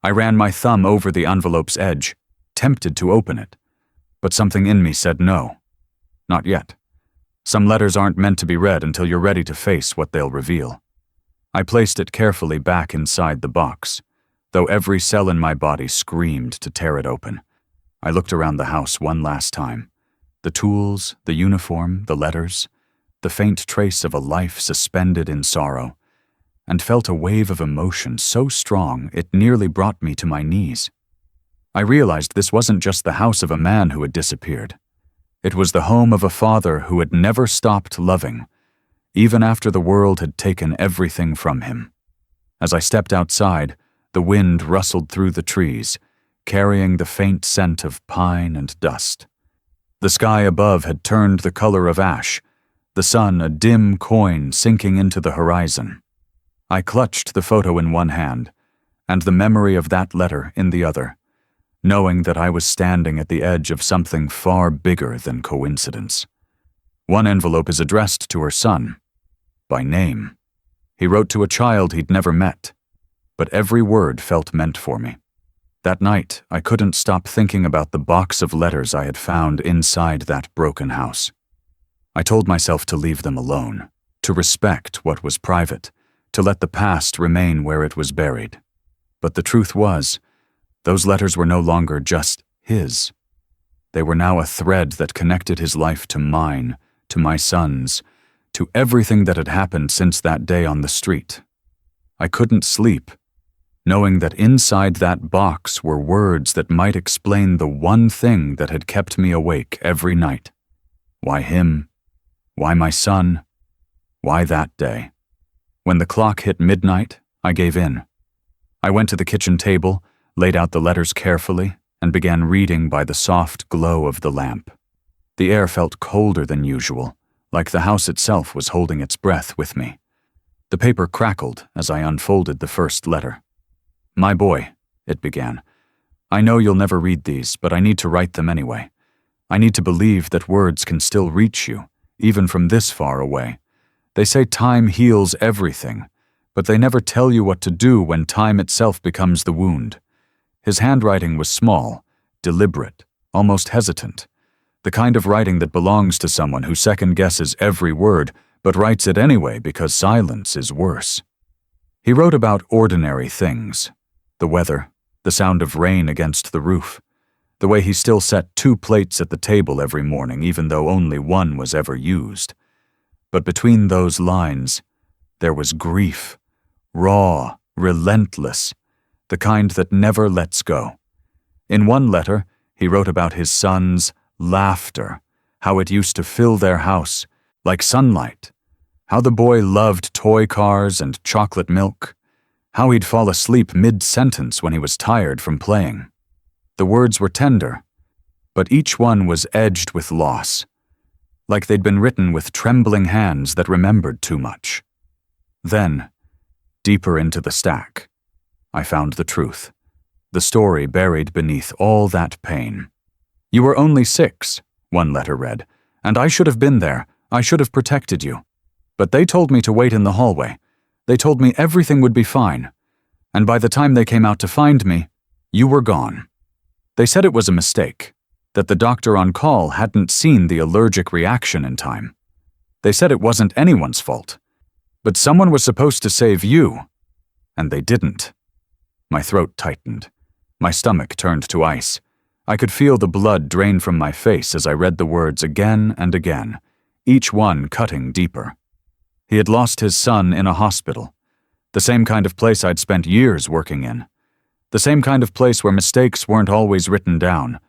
I ran my thumb over the envelope's edge, tempted to open it, but something in me said no. Not yet. Some letters aren't meant to be read until you're ready to face what they'll reveal. I placed it carefully back inside the box, though every cell in my body screamed to tear it open. I looked around the house one last time. The tools, the uniform, the letters, the faint trace of a life suspended in sorrow, and felt a wave of emotion so strong it nearly brought me to my knees. I realized this wasn't just the house of a man who had disappeared. It was the home of a father who had never stopped loving, even after the world had taken everything from him. As I stepped outside, the wind rustled through the trees, carrying the faint scent of pine and dust. The sky above had turned the color of ash, the sun a dim coin sinking into the horizon. I clutched the photo in one hand, and the memory of that letter in the other, knowing that I was standing at the edge of something far bigger than coincidence. One envelope is addressed to her son, by name. He wrote to a child he'd never met, but every word felt meant for me. That night, I couldn't stop thinking about the box of letters I had found inside that broken house. I told myself to leave them alone, to respect what was private, to let the past remain where it was buried. But the truth was, those letters were no longer just his. They were now a thread that connected his life to mine, to my son's, to everything that had happened since that day on the street. I couldn't sleep, knowing that inside that box were words that might explain the one thing that had kept me awake every night. Why him? Why my son? Why that day? When the clock hit midnight, I gave in. I went to the kitchen table, laid out the letters carefully, and began reading by the soft glow of the lamp. The air felt colder than usual, like the house itself was holding its breath with me. The paper crackled as I unfolded the first letter. "My boy," it began, "I know you'll never read these, but I need to write them anyway. I need to believe that words can still reach you, even from this far away. They say time heals everything, but they never tell you what to do when time itself becomes the wound." His handwriting was small, deliberate, almost hesitant, the kind of writing that belongs to someone who second-guesses every word, but writes it anyway because silence is worse. He wrote about ordinary things: the weather, the sound of rain against the roof, the way he still set 2 plates at the table every morning even though only one was ever used. But between those lines, there was grief, raw, relentless, the kind that never lets go. In one letter, he wrote about his son's laughter, how it used to fill their house, like sunlight, how the boy loved toy cars and chocolate milk, how he'd fall asleep mid-sentence when he was tired from playing. The words were tender, but each one was edged with loss, like they'd been written with trembling hands that remembered too much. Then, deeper into the stack, I found the truth, the story buried beneath all that pain. "You were only 6, one letter read, "and I should have been there. I should have protected you. But they told me to wait in the hallway. They told me everything would be fine. And by the time they came out to find me, you were gone. They said it was a mistake, that the doctor on call hadn't seen the allergic reaction in time. They said it wasn't anyone's fault. But someone was supposed to save you, and they didn't." My throat tightened. My stomach turned to ice. I could feel the blood drain from my face as I read the words again and again, each one cutting deeper. He had lost his son in a hospital, the same kind of place I'd spent years working in, the same kind of place where mistakes weren't always written down,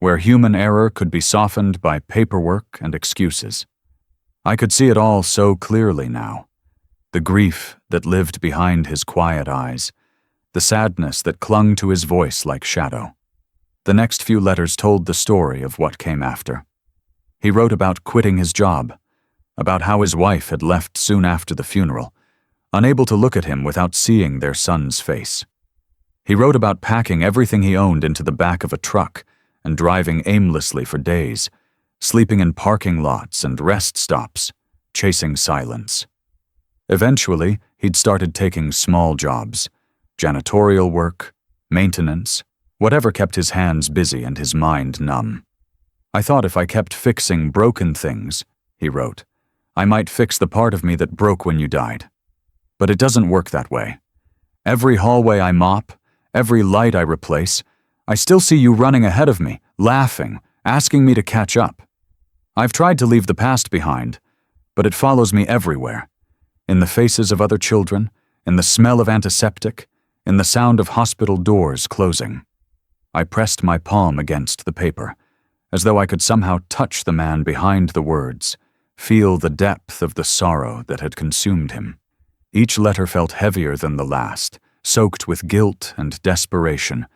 where human error could be softened by paperwork and excuses. I could see it all so clearly now. The grief that lived behind his quiet eyes, the sadness that clung to his voice like shadow. The next few letters told the story of what came after. He wrote about quitting his job, about how his wife had left soon after the funeral, unable to look at him without seeing their son's face. He wrote about packing everything he owned into the back of a truck and driving aimlessly for days, sleeping in parking lots and rest stops, chasing silence. Eventually, he'd started taking small jobs, janitorial work, maintenance, whatever kept his hands busy and his mind numb. I thought if I kept fixing broken things, he wrote, I might fix the part of me that broke when you died. But it doesn't work that way. Every hallway I mop, every light I replace, I still see you running ahead of me, laughing, asking me to catch up. I've tried to leave the past behind, but it follows me everywhere. In the faces of other children, in the smell of antiseptic, in the sound of hospital doors closing. I pressed my palm against the paper, as though I could somehow touch the man behind the words, feel the depth of the sorrow that had consumed him. Each letter felt heavier than the last, soaked with guilt and desperation,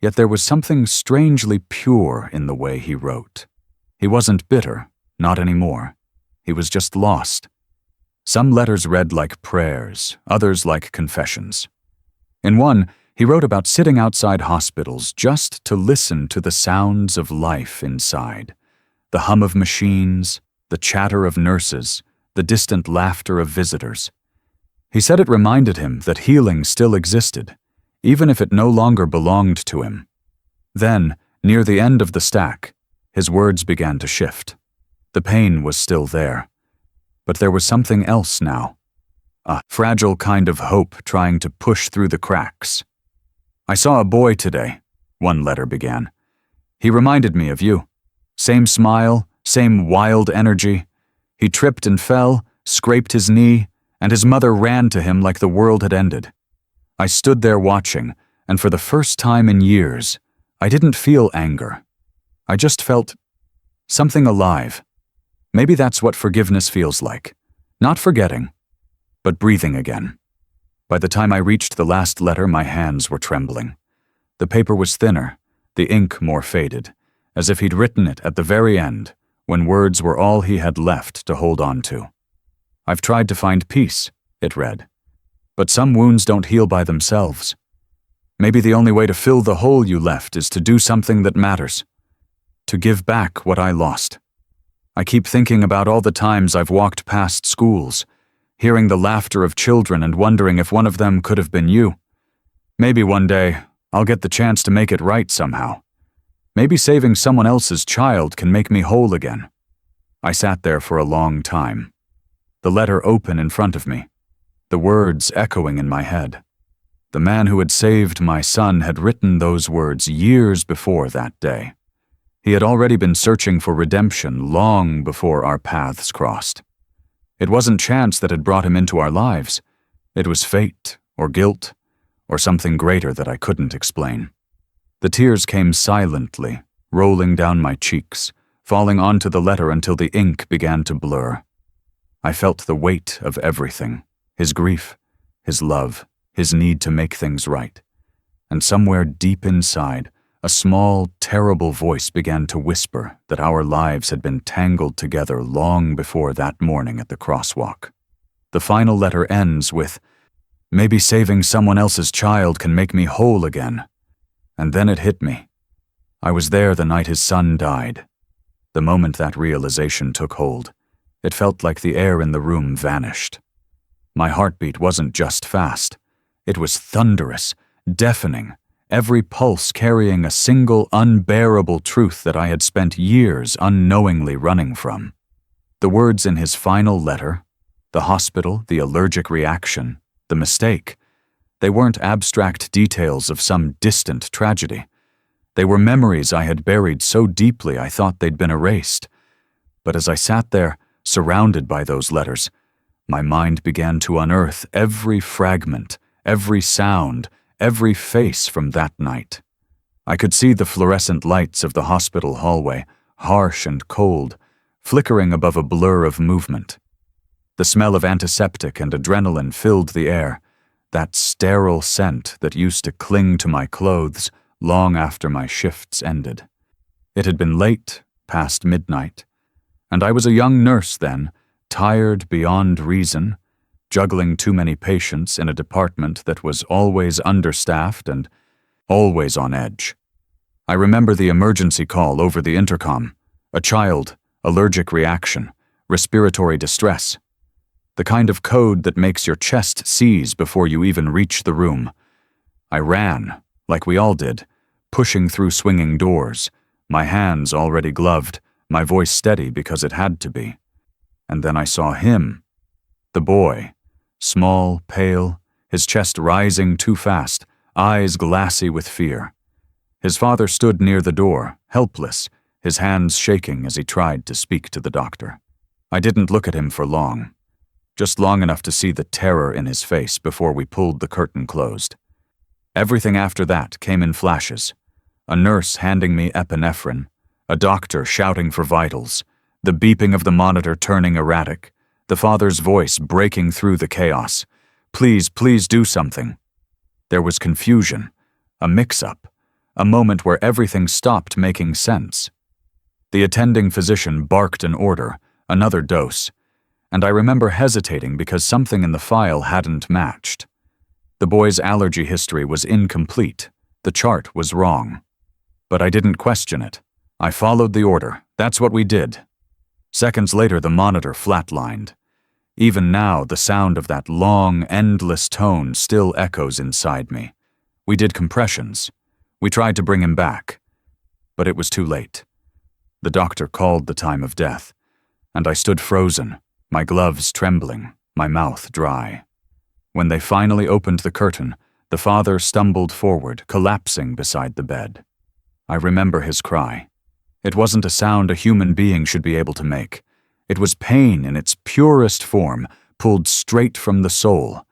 yet there was something strangely pure in the way he wrote. He wasn't bitter, not anymore. He was just lost. Some letters read like prayers, others like confessions. In one, he wrote about sitting outside hospitals just to listen to the sounds of life inside, the hum of machines, the chatter of nurses, the distant laughter of visitors. He said it reminded him that healing still existed, even if it no longer belonged to him. Then, near the end of the stack, his words began to shift. The pain was still there, but there was something else now, a fragile kind of hope trying to push through the cracks. I saw a boy today, one letter began. He reminded me of you. Same smile, same wild energy. He tripped and fell, scraped his knee, and his mother ran to him like the world had ended. I stood there watching, and for the first time in years, I didn't feel anger. I just felt something alive. Maybe that's what forgiveness feels like. Not forgetting, but breathing again. By the time I reached the last letter, my hands were trembling. The paper was thinner, the ink more faded, as if he'd written it at the very end, when words were all he had left to hold on to. I've tried to find peace, it read. But some wounds don't heal by themselves. Maybe the only way to fill the hole you left is to do something that matters. To give back what I lost. I keep thinking about all the times I've walked past schools, hearing the laughter of children and wondering if one of them could have been you. Maybe one day, I'll get the chance to make it right somehow. Maybe saving someone else's child can make me whole again. I sat there for a long time. The letter open in front of me, the words echoing in my head. The man who had saved my son had written those words years before that day. He had already been searching for redemption long before our paths crossed. It wasn't chance that had brought him into our lives. It was fate, or guilt, or something greater that I couldn't explain. The tears came silently, rolling down my cheeks, falling onto the letter until the ink began to blur. I felt the weight of everything, his grief, his love, his need to make things right. And somewhere deep inside, a small, terrible voice began to whisper that our lives had been tangled together long before that morning at the crosswalk. The final letter ends with, "Maybe saving someone else's child can make me whole again." And then it hit me. I was there the night his son died. The moment that realization took hold, it felt like the air in the room vanished. My heartbeat wasn't just fast. It was thunderous, deafening, every pulse carrying a single unbearable truth that I had spent years unknowingly running from. The words in his final letter, the hospital, the allergic reaction, the mistake, they weren't abstract details of some distant tragedy. They were memories I had buried so deeply I thought they'd been erased. But as I sat there, surrounded by those letters, my mind began to unearth every fragment, every sound, every face from that night. I could see the fluorescent lights of the hospital hallway, harsh and cold, flickering above a blur of movement. The smell of antiseptic and adrenaline filled the air, that sterile scent that used to cling to my clothes long after my shifts ended. It had been late, past midnight, and I was a young nurse then, tired beyond reason, juggling too many patients in a department that was always understaffed and always on edge. I remember the emergency call over the intercom. A child, allergic reaction, respiratory distress. The kind of code that makes your chest seize before you even reach the room. I ran, like we all did, pushing through swinging doors, my hands already gloved, my voice steady because it had to be. And then I saw him, the boy, small, pale, his chest rising too fast, eyes glassy with fear. His father stood near the door, helpless, his hands shaking as he tried to speak to the doctor. I didn't look at him for long, just long enough to see the terror in his face before we pulled the curtain closed. Everything after that came in flashes. A nurse handing me epinephrine, a doctor shouting for vitals, the beeping of the monitor turning erratic, the father's voice breaking through the chaos. Please, please do something. There was confusion, a mix-up, a moment where everything stopped making sense. The attending physician barked an order, another dose, and I remember hesitating because something in the file hadn't matched. The boy's allergy history was incomplete. The chart was wrong. But I didn't question it. I followed the order. That's what we did. Seconds later, the monitor flatlined. Even now, the sound of that long, endless tone still echoes inside me. We did compressions. We tried to bring him back. But it was too late. The doctor called the time of death, and I stood frozen, my gloves trembling, my mouth dry. When they finally opened the curtain, the father stumbled forward, collapsing beside the bed. I remember his cry. It wasn't a sound a human being should be able to make. It was pain in its purest form, pulled straight from the soul.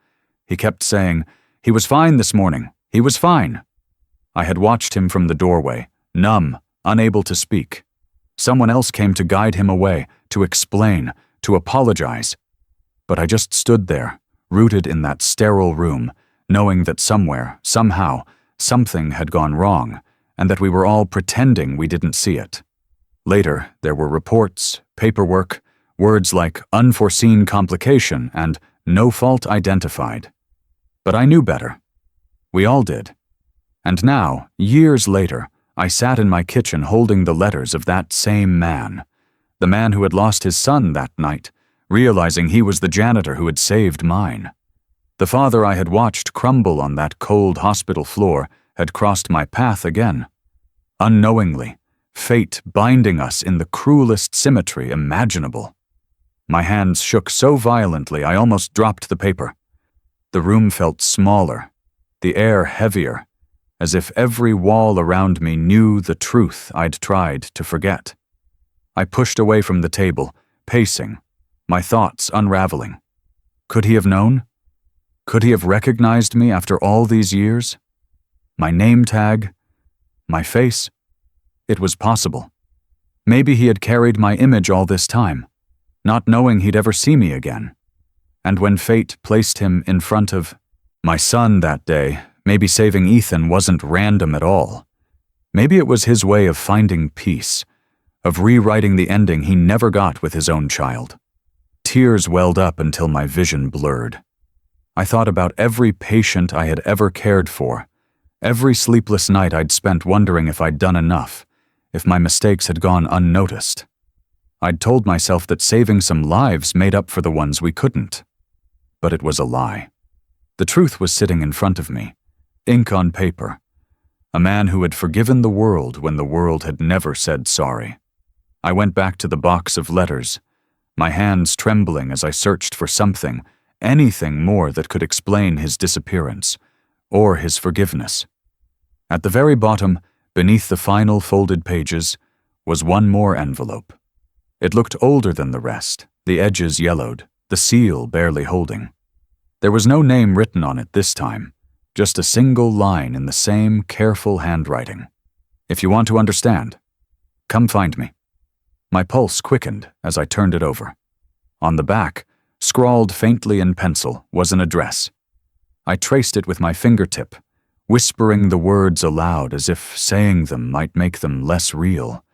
He kept saying, "He was fine this morning. He was fine." I had watched him from the doorway, numb, unable to speak. Someone else came to guide him away, to explain, to apologize. But I just stood there, rooted in that sterile room, knowing that somewhere, somehow, something had gone wrong, and that we were all pretending we didn't see it. Later, there were reports, paperwork, words like unforeseen complication and no fault identified. But I knew better. We all did. And now, years later, I sat in my kitchen holding the letters of that same man, the man who had lost his son that night, realizing he was the janitor who had saved mine. The father I had watched crumble on that cold hospital floor had crossed my path again. Unknowingly, fate binding us in the cruelest symmetry imaginable. My hands shook so violently I almost dropped the paper. The room felt smaller, the air heavier, as if every wall around me knew the truth I'd tried to forget. I pushed away from the table, pacing, my thoughts unraveling. Could he have known? Could he have recognized me after all these years? My name tag? My face? It was possible. Maybe he had carried my image all this time, not knowing he'd ever see me again. And when fate placed him in front of my son that day, maybe saving Ethan wasn't random at all. Maybe it was his way of finding peace, of rewriting the ending he never got with his own child. Tears welled up until my vision blurred. I thought about every patient I had ever cared for, every sleepless night I'd spent wondering if I'd done enough, if my mistakes had gone unnoticed. I'd told myself that saving some lives made up for the ones we couldn't. But it was a lie. The truth was sitting in front of me, ink on paper. A man who had forgiven the world when the world had never said sorry. I went back to the box of letters, my hands trembling as I searched for something, anything more that could explain his disappearance, or his forgiveness. At the very bottom, beneath the final folded pages, was one more envelope. It looked older than the rest, the edges yellowed, the seal barely holding. There was no name written on it this time, just a single line in the same careful handwriting. If you want to understand, come find me. My pulse quickened as I turned it over. On the back, scrawled faintly in pencil, was an address. I traced it with my fingertip, whispering the words aloud as if saying them might make them less real.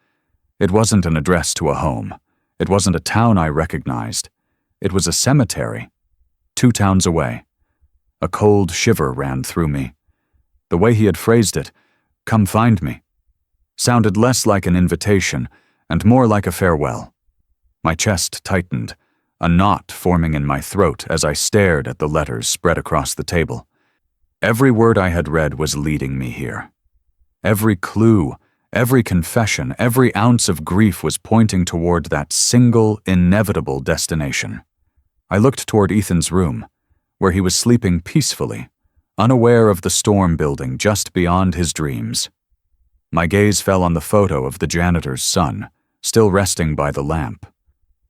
It wasn't an address to a home. It wasn't a town I recognized. It was a cemetery, 2 towns away. A cold shiver ran through me. The way he had phrased it, "Come find me," sounded less like an invitation and more like a farewell. My chest tightened, a knot forming in my throat as I stared at the letters spread across the table. Every word I had read was leading me here. Every clue, every confession, every ounce of grief was pointing toward that single, inevitable destination. I looked toward Ethan's room, where he was sleeping peacefully, unaware of the storm building just beyond his dreams. My gaze fell on the photo of the janitor's son, still resting by the lamp.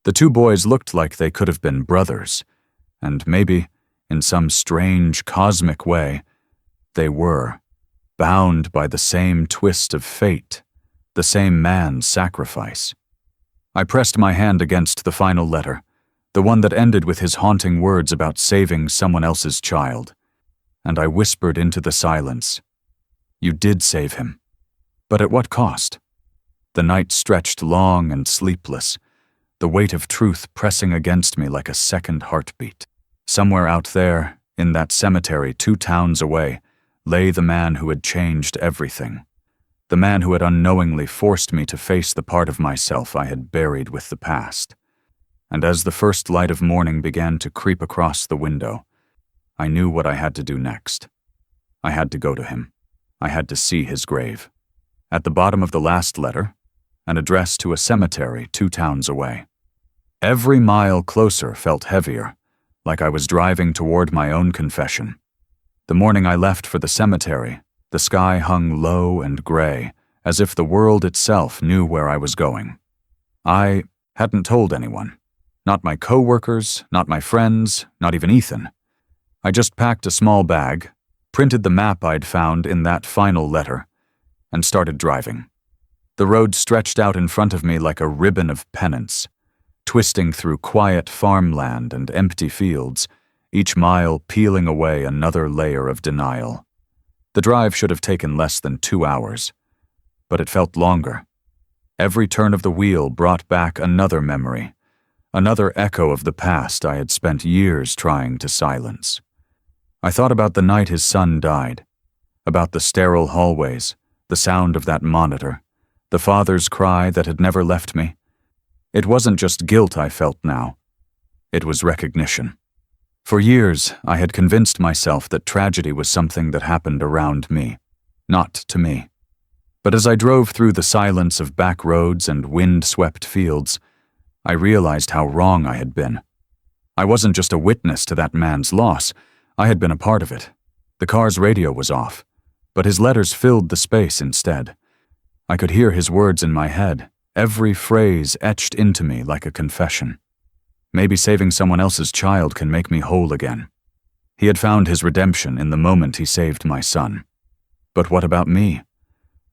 The 2 boys looked like they could have been brothers, and maybe, in some strange, cosmic way, they were, bound by the same twist of fate, the same man's sacrifice. I pressed my hand against the final letter, the one that ended with his haunting words about saving someone else's child, and I whispered into the silence, "You did save him. But at what cost?" The night stretched long and sleepless, the weight of truth pressing against me like a second heartbeat. Somewhere out there, in that cemetery 2 towns away, lay the man who had changed everything. The man who had unknowingly forced me to face the part of myself I had buried with the past. And as the first light of morning began to creep across the window, I knew what I had to do next. I had to go to him. I had to see his grave. At the bottom of the last letter, an address to a cemetery 2 towns away. Every mile closer felt heavier, like I was driving toward my own confession. The morning I left for the cemetery, the sky hung low and gray, as if the world itself knew where I was going. I hadn't told anyone. Not my co-workers, not my friends, not even Ethan. I just packed a small bag, printed the map I'd found in that final letter, and started driving. The road stretched out in front of me like a ribbon of penance, twisting through quiet farmland and empty fields, each mile peeling away another layer of denial. The drive should have taken less than 2 hours, but it felt longer. Every turn of the wheel brought back another memory, another echo of the past I had spent years trying to silence. I thought about the night his son died, about the sterile hallways, the sound of that monitor, the father's cry that had never left me. It wasn't just guilt I felt now. It was recognition. For years, I had convinced myself that tragedy was something that happened around me, not to me. But as I drove through the silence of back roads and wind-swept fields, I realized how wrong I had been. I wasn't just a witness to that man's loss. I had been a part of it. The car's radio was off, but his letters filled the space instead. I could hear his words in my head, every phrase etched into me like a confession. Maybe saving someone else's child can make me whole again. He had found his redemption in the moment he saved my son. But what about me?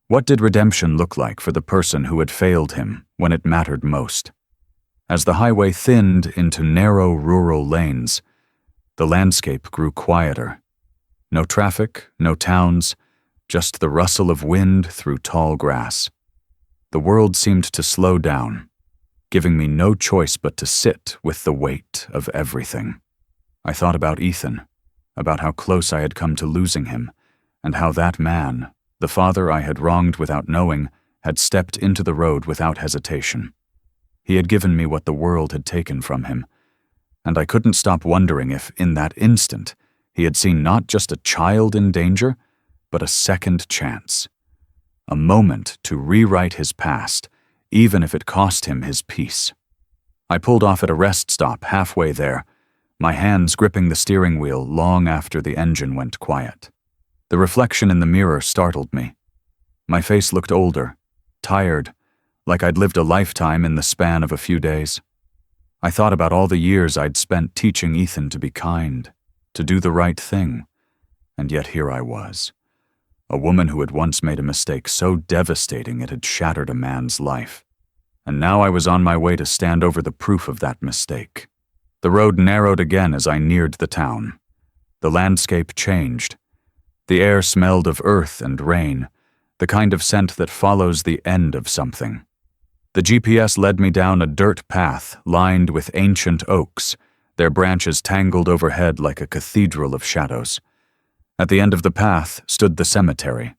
What did redemption look like for the person who had failed him when it mattered most? As the highway thinned into narrow rural lanes, the landscape grew quieter. No traffic, no towns, just the rustle of wind through tall grass. The world seemed to slow down, giving me no choice but to sit with the weight of everything. I thought about Ethan, about how close I had come to losing him, and how that man, the father I had wronged without knowing, had stepped into the road without hesitation. He had given me what the world had taken from him, and I couldn't stop wondering if, in that instant, he had seen not just a child in danger, but a second chance. A moment to rewrite his past, even if it cost him his peace. I pulled off at a rest stop halfway there, my hands gripping the steering wheel long after the engine went quiet. The reflection in the mirror startled me. My face looked older, tired, like I'd lived a lifetime in the span of a few days. I thought about all the years I'd spent teaching Ethan to be kind, to do the right thing, and yet here I was, A woman who had once made a mistake so devastating it had shattered a man's life. And now I was on my way to stand over the proof of that mistake. The road narrowed again as I neared the town. The landscape changed. The air smelled of earth and rain, the kind of scent that follows the end of something. The GPS led me down a dirt path lined with ancient oaks, their branches tangled overhead like a cathedral of shadows. At the end of the path stood the cemetery,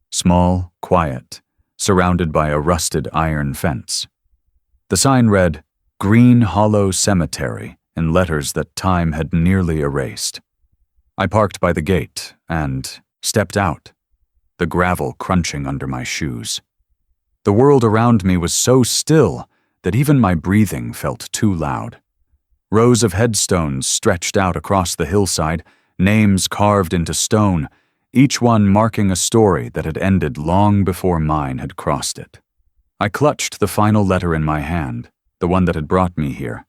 small, quiet, surrounded by a rusted iron fence. The sign read, "Green Hollow Cemetery," in letters that time had nearly erased. I parked by the gate and stepped out, the gravel crunching under my shoes. The world around me was so still that even my breathing felt too loud. Rows of headstones stretched out across the hillside, names carved into stone, each one marking a story that had ended long before mine had crossed it. I clutched the final letter in my hand, the one that had brought me here,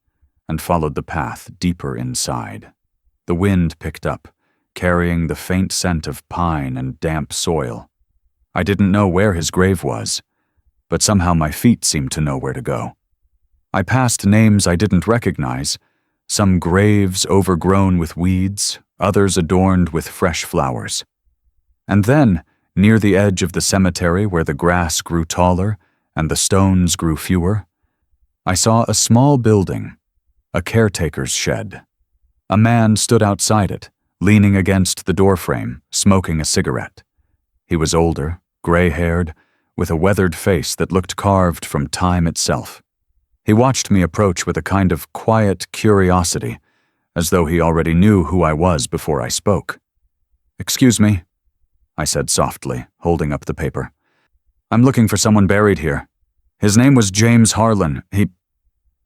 and followed the path deeper inside. The wind picked up, carrying the faint scent of pine and damp soil. I didn't know where his grave was, but somehow my feet seemed to know where to go. I passed names I didn't recognize, some graves overgrown with weeds, others adorned with fresh flowers. And then, near the edge of the cemetery where the grass grew taller and the stones grew fewer, I saw a small building, a caretaker's shed. A man stood outside it, leaning against the doorframe, smoking a cigarette. He was older, gray-haired, with a weathered face that looked carved from time itself. He watched me approach with a kind of quiet curiosity, as though he already knew who I was before I spoke. "Excuse me," I said softly, holding up the paper. "I'm looking for someone buried here. His name was James Harlan.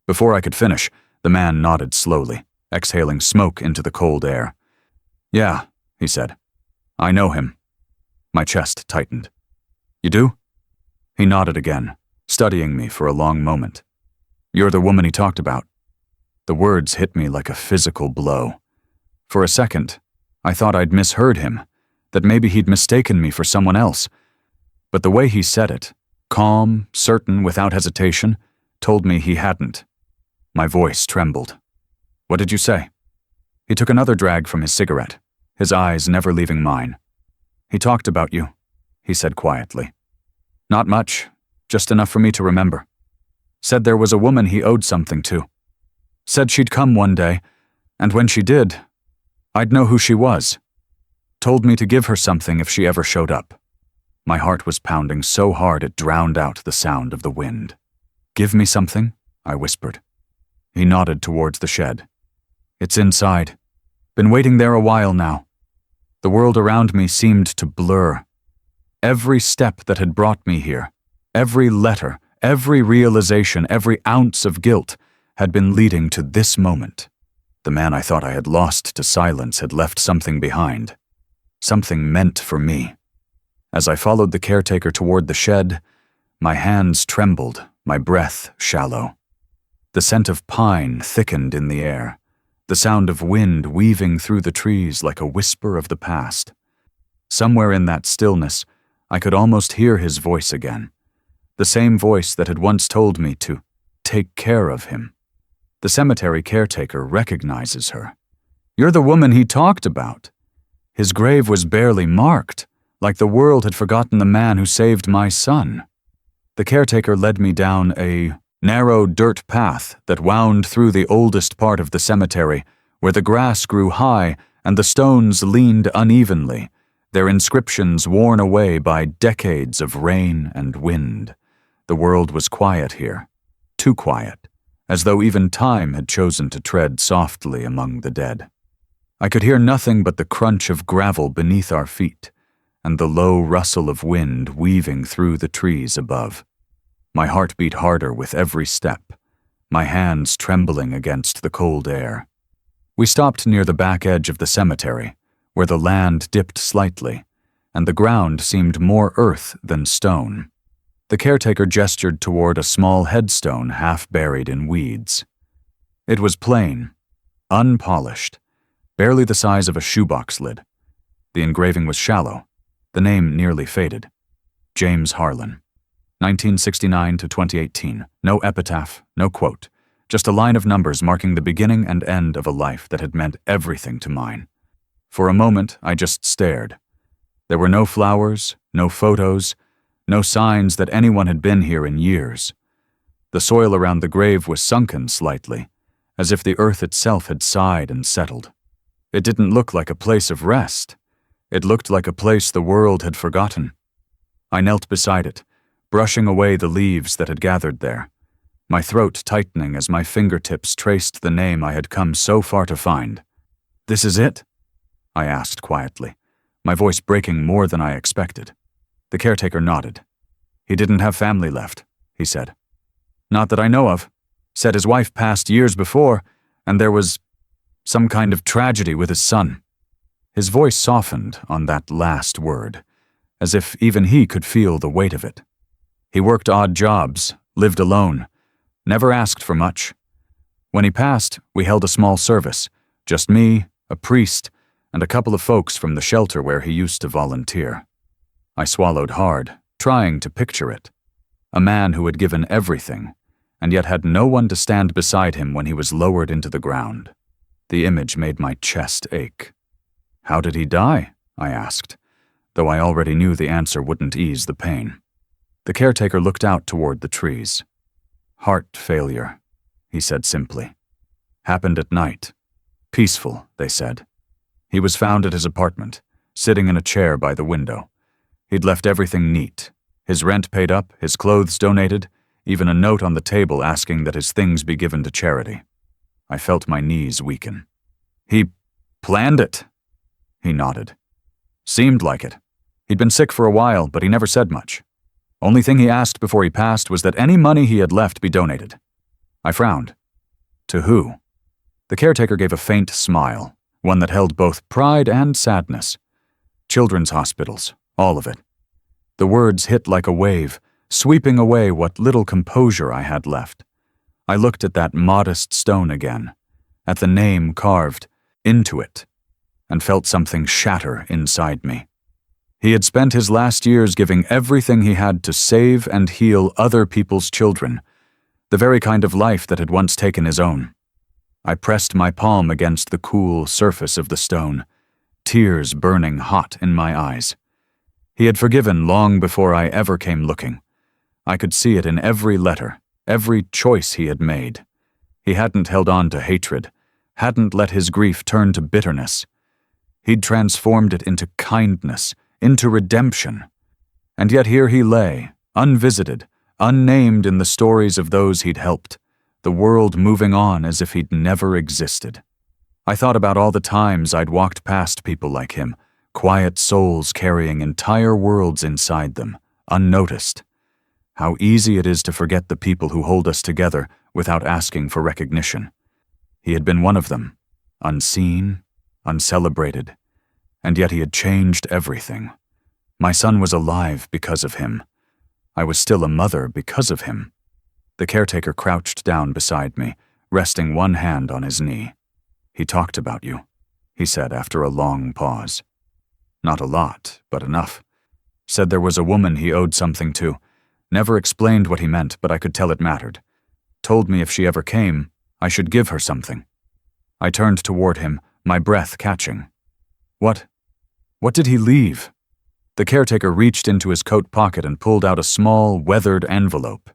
Before I could finish, the man nodded slowly, exhaling smoke into the cold air. "Yeah," he said. "I know him." My chest tightened. "You do?" He nodded again, studying me for a long moment. "You're the woman he talked about." The words hit me like a physical blow. For a second, I thought I'd misheard him, that maybe he'd mistaken me for someone else. But the way he said it, calm, certain, without hesitation, told me he hadn't. My voice trembled. "What did you say?" He took another drag from his cigarette, his eyes never leaving mine. "He talked about you," he said quietly. "Not much, just enough for me to remember. Said there was a woman he owed something to. Said she'd come one day, and when she did, I'd know who she was. Told me to give her something if she ever showed up." My heart was pounding so hard it drowned out the sound of the wind. "Give me something?" I whispered. He nodded towards the shed. "It's inside. Been waiting there a while now." The world around me seemed to blur. Every step that had brought me here, every letter, every realization, every ounce of guilt had been leading to this moment. The man I thought I had lost to silence had left something behind. Something meant for me. As I followed the caretaker toward the shed, my hands trembled, my breath shallow. The scent of pine thickened in the air, the sound of wind weaving through the trees like a whisper of the past. Somewhere in that stillness, I could almost hear his voice again, the same voice that had once told me to take care of him. The cemetery caretaker recognizes her. "You're the woman he talked about." His grave was barely marked, like the world had forgotten the man who saved my son. The caretaker led me down a narrow dirt path that wound through the oldest part of the cemetery, where the grass grew high and the stones leaned unevenly, their inscriptions worn away by decades of rain and wind. The world was quiet here, too quiet, as though even time had chosen to tread softly among the dead. I could hear nothing but the crunch of gravel beneath our feet and the low rustle of wind weaving through the trees above. My heart beat harder with every step, my hands trembling against the cold air. We stopped near the back edge of the cemetery, where the land dipped slightly, and the ground seemed more earth than stone. The caretaker gestured toward a small headstone half buried in weeds. It was plain, unpolished, barely the size of a shoebox lid. The engraving was shallow, The name nearly faded. James Harlan. 1969 to 2018. No epitaph, no quote. Just a line of numbers marking the beginning and end of a life that had meant everything to mine. For a moment, I just stared. There were no flowers, no photos, no signs that anyone had been here in years. The soil around the grave was sunken slightly, as if the earth itself had sighed and settled. It didn't look like a place of rest. It looked like a place the world had forgotten. I knelt beside it, brushing away the leaves that had gathered there, my throat tightening as my fingertips traced the name I had come so far to find. "This is it?" I asked quietly, my voice breaking more than I expected. The caretaker nodded. "He didn't have family left," he said. "Not that I know of. Said his wife passed years before, and there was some kind of tragedy with his son." His voice softened on that last word, as if even he could feel the weight of it. He worked odd jobs, lived alone, never asked for much. When he passed, we held a small service, just me, a priest, and a couple of folks from the shelter where he used to volunteer. I swallowed hard, trying to picture it. A man who had given everything, and yet had no one to stand beside him when he was lowered into the ground. The image made my chest ache. "How did he die?" I asked, though I already knew the answer wouldn't ease the pain. The caretaker looked out toward the trees. "Heart failure," he said simply. "Happened at night. Peaceful," they said. He was found at his apartment, sitting in a chair by the window. He'd left everything neat. His rent paid up, his clothes donated, even a note on the table asking that his things be given to charity. I felt my knees weaken. "He planned it," he nodded. "Seemed like it. He'd been sick for a while, but he never said much. Only thing he asked before he passed was that any money he had left be donated." I frowned. "To who?" The caretaker gave a faint smile, one that held both pride and sadness. "Children's hospitals, all of it." The words hit like a wave, sweeping away what little composure I had left. I looked at that modest stone again, at the name carved into it, and felt something shatter inside me. He had spent his last years giving everything he had to save and heal other people's children, the very kind of life that had once taken his own. I pressed my palm against the cool surface of the stone, tears burning hot in my eyes. He had forgiven long before I ever came looking. I could see it in every letter, every choice he had made. He hadn't held on to hatred, hadn't let his grief turn to bitterness. He'd transformed it into kindness, into redemption. And yet here he lay, unvisited, unnamed in the stories of those he'd helped, the world moving on as if he'd never existed. I thought about all the times I'd walked past people like him, quiet souls carrying entire worlds inside them, unnoticed. How easy it is to forget the people who hold us together without asking for recognition. He had been one of them, unseen, uncelebrated, and yet he had changed everything. My son was alive because of him. I was still a mother because of him. The caretaker crouched down beside me, resting one hand on his knee. "He talked about you," he said after a long pause. "Not a lot, but enough. Said there was a woman he owed something to. Never explained what he meant, but I could tell it mattered. Told me if she ever came, I should give her something." I turned toward him, my breath catching. What did he leave?" The caretaker reached into his coat pocket and pulled out a small, weathered envelope.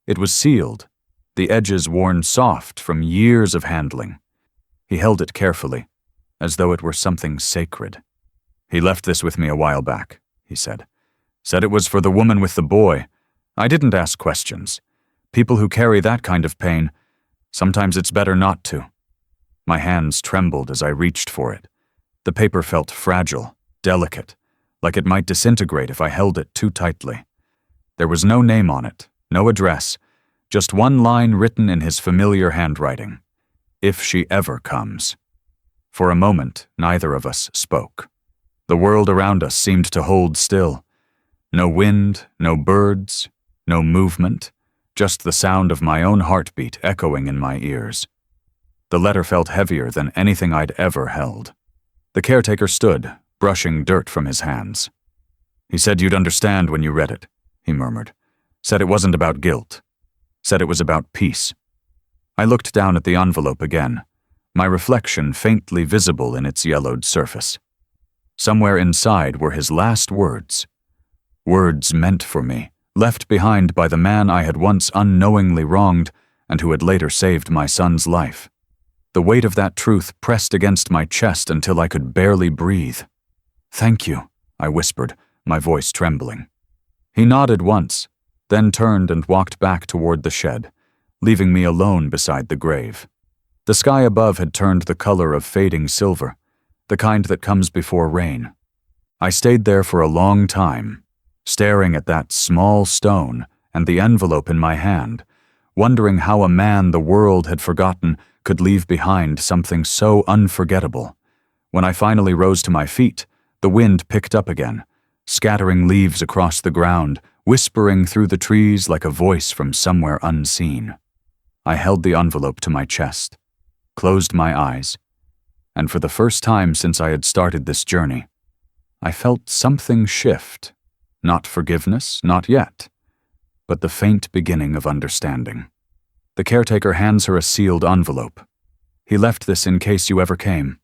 It was sealed, the edges worn soft from years of handling. He held it carefully, as though it were something sacred. "He left this with me a while back," he said. "Said it was for the woman with the boy. I didn't ask questions. People who carry that kind of pain, sometimes it's better not to." My hands trembled as I reached for it. The paper felt fragile, delicate, like it might disintegrate if I held it too tightly. There was no name on it, no address, just one line written in his familiar handwriting. "If she ever comes." For a moment, neither of us spoke. The world around us seemed to hold still. No wind, no birds, no movement, just the sound of my own heartbeat echoing in my ears. The letter felt heavier than anything I'd ever held. The caretaker stood, brushing dirt from his hands. He said you'd understand when you read it, he murmured. Said it wasn't about guilt. Said it was about peace. I looked down at the envelope again, my reflection faintly visible in its yellowed surface. Somewhere inside were his last words. Words meant for me, left behind by the man I had once unknowingly wronged and who had later saved my son's life. The weight of that truth pressed against my chest until I could barely breathe. "Thank you," I whispered, my voice trembling. He nodded once, then turned and walked back toward the shed, leaving me alone beside the grave. The sky above had turned the color of fading silver, the kind that comes before rain. I stayed there for a long time, staring at that small stone and the envelope in my hand, wondering how a man the world had forgotten could leave behind something so unforgettable. When I finally rose to my feet, the wind picked up again, scattering leaves across the ground, whispering through the trees like a voice from somewhere unseen. I held the envelope to my chest, closed my eyes, and for the first time since I had started this journey, I felt something shift. Not forgiveness, not yet, but the faint beginning of understanding. The caretaker hands her a sealed envelope. He left this in case you ever came.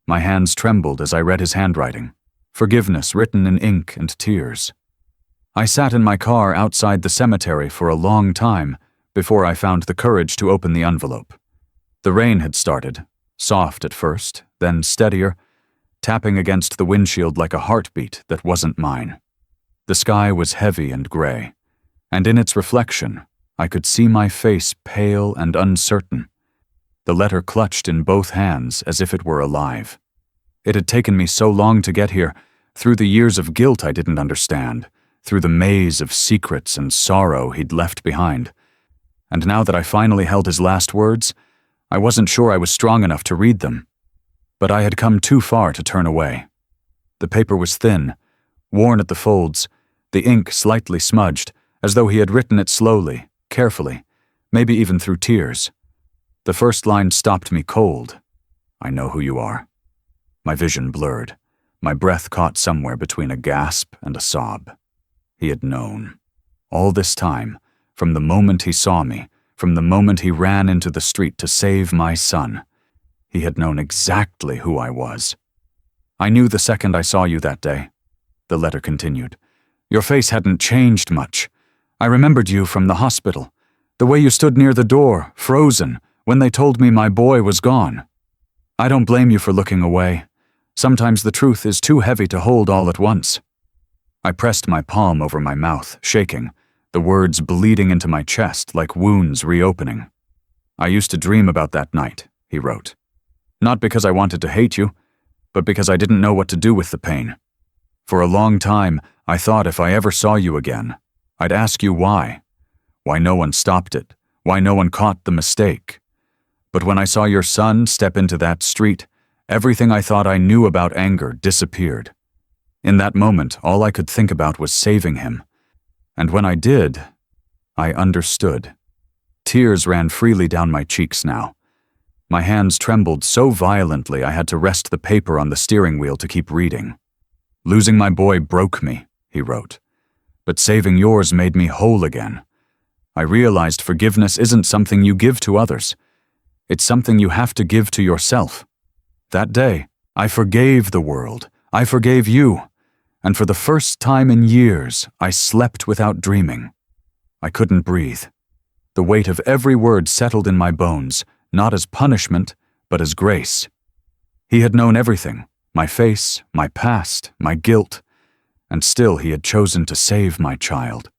My hands trembled as I read his handwriting, forgiveness written in ink and tears. I sat in my car outside the cemetery for a long time before I found the courage to open the envelope. The rain had started, soft at first, then steadier, tapping against the windshield like a heartbeat that wasn't mine. The sky was heavy and gray, and in its reflection, I could see my face pale and uncertain, the letter clutched in both hands as if it were alive. It had taken me so long to get here, through the years of guilt I didn't understand, through the maze of secrets and sorrow he'd left behind. And now that I finally held his last words, I wasn't sure I was strong enough to read them. But I had come too far to turn away. The paper was thin, worn at the folds, the ink slightly smudged, as though he had written it slowly, carefully, maybe even through tears. The first line stopped me cold. "I know who you are." My vision blurred, my breath caught somewhere between a gasp and a sob. He had known. All this time, from the moment he saw me, from the moment he ran into the street to save my son, he had known exactly who I was. "I knew the second I saw you that day," the letter continued. "Your face hadn't changed much. I remembered you from the hospital, the way you stood near the door, frozen, when they told me my boy was gone. I don't blame you for looking away. Sometimes the truth is too heavy to hold all at once." I pressed my palm over my mouth, shaking, the words bleeding into my chest like wounds reopening. "I used to dream about that night," he wrote. "Not because I wanted to hate you, but because I didn't know what to do with the pain. For a long time, I thought if I ever saw you again, I'd ask you why. Why no one stopped it, why no one caught the mistake. But when I saw your son step into that street, everything I thought I knew about anger disappeared. In that moment, all I could think about was saving him. And when I did, I understood." Tears ran freely down my cheeks now. My hands trembled so violently I had to rest the paper on the steering wheel to keep reading. "Losing my boy broke me," he wrote. "But saving yours made me whole again. I realized forgiveness isn't something you give to others. It's something you have to give to yourself. That day, I forgave the world. I forgave you. And for the first time in years, I slept without dreaming. I couldn't breathe. The weight of every word settled in my bones, not as punishment, but as grace. He had known everything, my face, my past, my guilt, and still he had chosen to save my child.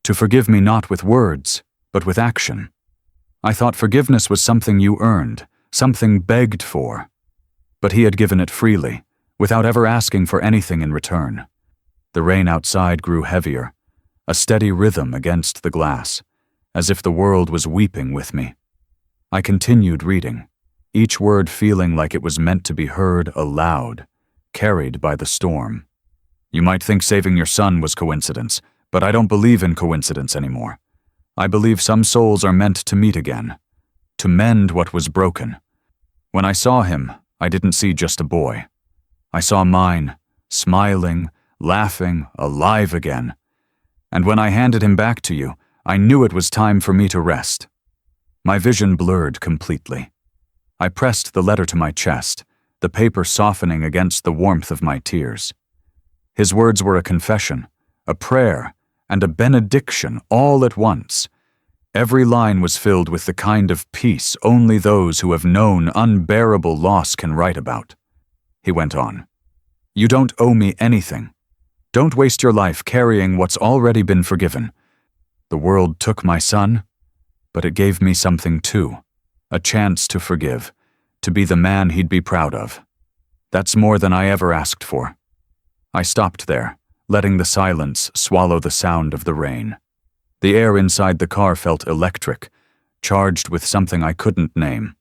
To forgive me not with words, but with action. I thought forgiveness was something you earned, something begged for. But he had given it freely, without ever asking for anything in return. The rain outside grew heavier, a steady rhythm against the glass, as if the world was weeping with me. I continued reading, each word feeling like it was meant to be heard aloud, carried by the storm. "You might think saving your son was coincidence, but I don't believe in coincidence anymore. I believe some souls are meant to meet again, to mend what was broken. When I saw him, I didn't see just a boy. I saw mine, smiling, laughing, alive again. And when I handed him back to you, I knew it was time for me to rest. My vision blurred completely. I pressed the letter to my chest, the paper softening against the warmth of my tears. His words were a confession, a prayer, and a benediction all at once. Every line was filled with the kind of peace only those who have known unbearable loss can write about. He went on, "You don't owe me anything. Don't waste your life carrying what's already been forgiven. The world took my son, but it gave me something too, a chance to forgive, to be the man he'd be proud of. That's more than I ever asked for." I stopped there, letting the silence swallow the sound of the rain. The air inside the car felt electric, charged with something I couldn't name.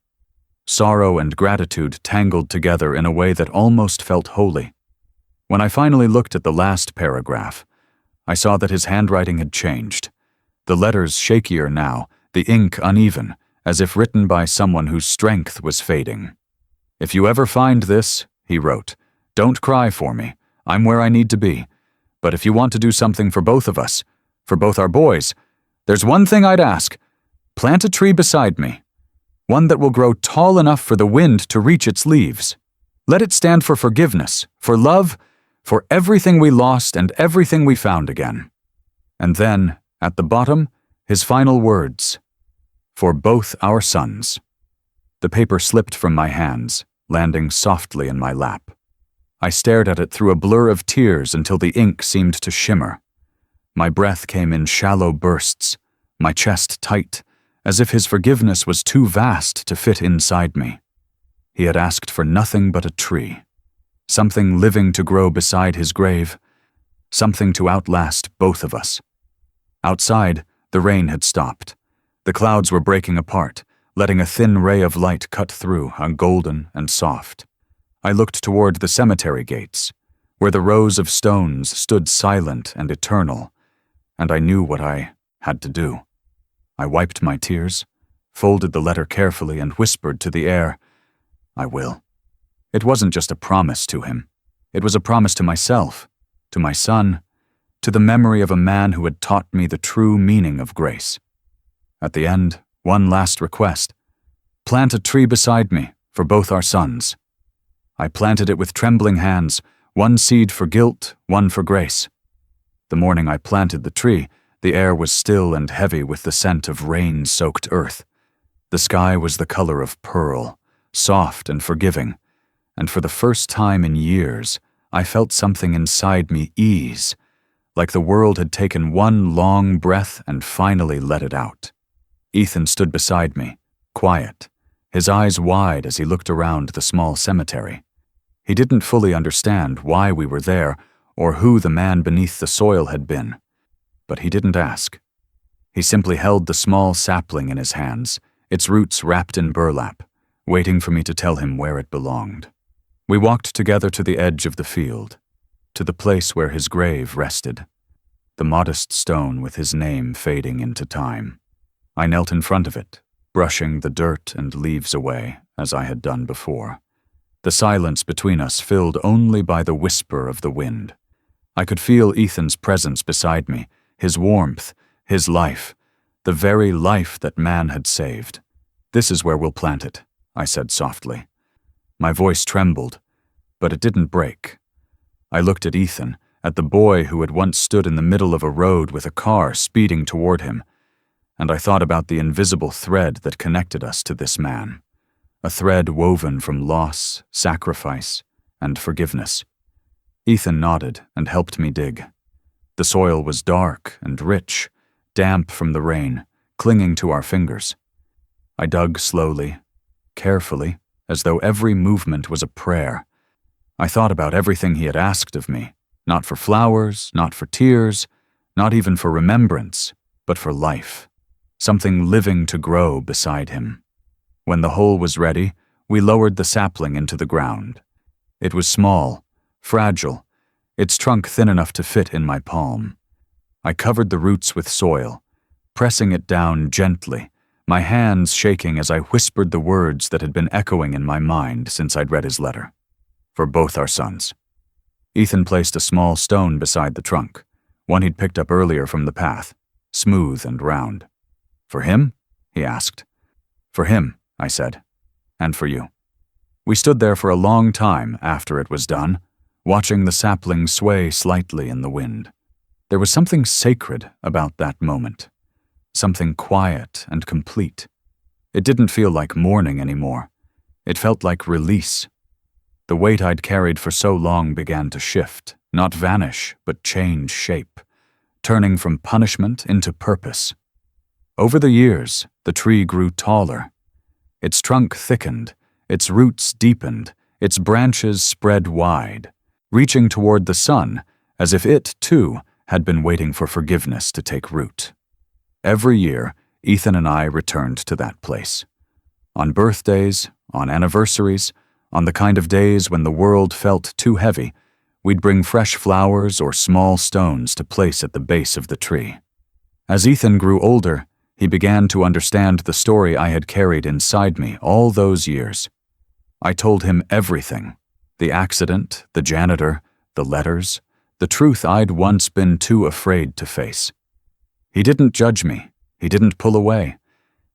Sorrow and gratitude tangled together in a way that almost felt holy. When I finally looked at the last paragraph, I saw that his handwriting had changed. The letters shakier now, the ink uneven, as if written by someone whose strength was fading. "If you ever find this," he wrote, "don't cry for me. I'm where I need to be. But if you want to do something for both of us, for both our boys, there's one thing I'd ask. Plant a tree beside me. One that will grow tall enough for the wind to reach its leaves. Let it stand for forgiveness, for love, for everything we lost and everything we found again." And then, at the bottom, his final words, "For both our sons." The paper slipped from my hands, landing softly in my lap. I stared at it through a blur of tears until the ink seemed to shimmer. My breath came in shallow bursts, my chest tight, as if his forgiveness was too vast to fit inside me. He had asked for nothing but a tree, something living to grow beside his grave, something to outlast both of us. Outside, the rain had stopped. The clouds were breaking apart, letting a thin ray of light cut through, golden and soft. I looked toward the cemetery gates, where the rows of stones stood silent and eternal, and I knew what I had to do. I wiped my tears, folded the letter carefully, and whispered to the air, "I will." It wasn't just a promise to him. It was a promise to myself, to my son, to the memory of a man who had taught me the true meaning of grace. At the end, one last request. "Plant a tree beside me for both our sons." I planted it with trembling hands, one seed for guilt, one for grace. The morning I planted the tree, the air was still and heavy with the scent of rain-soaked earth. The sky was the color of pearl, soft and forgiving, and for the first time in years, I felt something inside me ease, like the world had taken one long breath and finally let it out. Ethan stood beside me, quiet, his eyes wide as he looked around the small cemetery. He didn't fully understand why we were there or who the man beneath the soil had been, but he didn't ask. He simply held the small sapling in his hands, its roots wrapped in burlap, waiting for me to tell him where it belonged. We walked together to the edge of the field, to the place where his grave rested, the modest stone with his name fading into time. I knelt in front of it, brushing the dirt and leaves away, as I had done before. The silence between us filled only by the whisper of the wind. I could feel Ethan's presence beside me, his warmth, his life, the very life that man had saved. "This is where we'll plant it," I said softly. My voice trembled, but it didn't break. I looked at Ethan, at the boy who had once stood in the middle of a road with a car speeding toward him, and I thought about the invisible thread that connected us to this man. A thread woven from loss, sacrifice, and forgiveness. Ethan nodded and helped me dig. The soil was dark and rich, damp from the rain, clinging to our fingers. I dug slowly, carefully, as though every movement was a prayer. I thought about everything he had asked of me, not for flowers, not for tears, not even for remembrance, but for life, something living to grow beside him. When the hole was ready, we lowered the sapling into the ground. It was small, fragile, its trunk thin enough to fit in my palm. I covered the roots with soil, pressing it down gently, my hands shaking as I whispered the words that had been echoing in my mind since I'd read his letter. "For both our sons." Ethan placed a small stone beside the trunk, one he'd picked up earlier from the path, smooth and round. "For him?" he asked. "For him," I said, "and for you." We stood there for a long time after it was done, watching the sapling sway slightly in the wind. There was something sacred about that moment, something quiet and complete. It didn't feel like mourning anymore. It felt like release. The weight I'd carried for so long began to shift, not vanish, but change shape, turning from punishment into purpose. Over the years, the tree grew taller. Its trunk thickened, its roots deepened, its branches spread wide, reaching toward the sun as if it, too, had been waiting for forgiveness to take root. Every year, Ethan and I returned to that place. On birthdays, on anniversaries, on the kind of days when the world felt too heavy, we'd bring fresh flowers or small stones to place at the base of the tree. As Ethan grew older, he began to understand the story I had carried inside me all those years. I told him everything: the accident, the janitor, the letters, the truth I'd once been too afraid to face. He didn't judge me. He didn't pull away.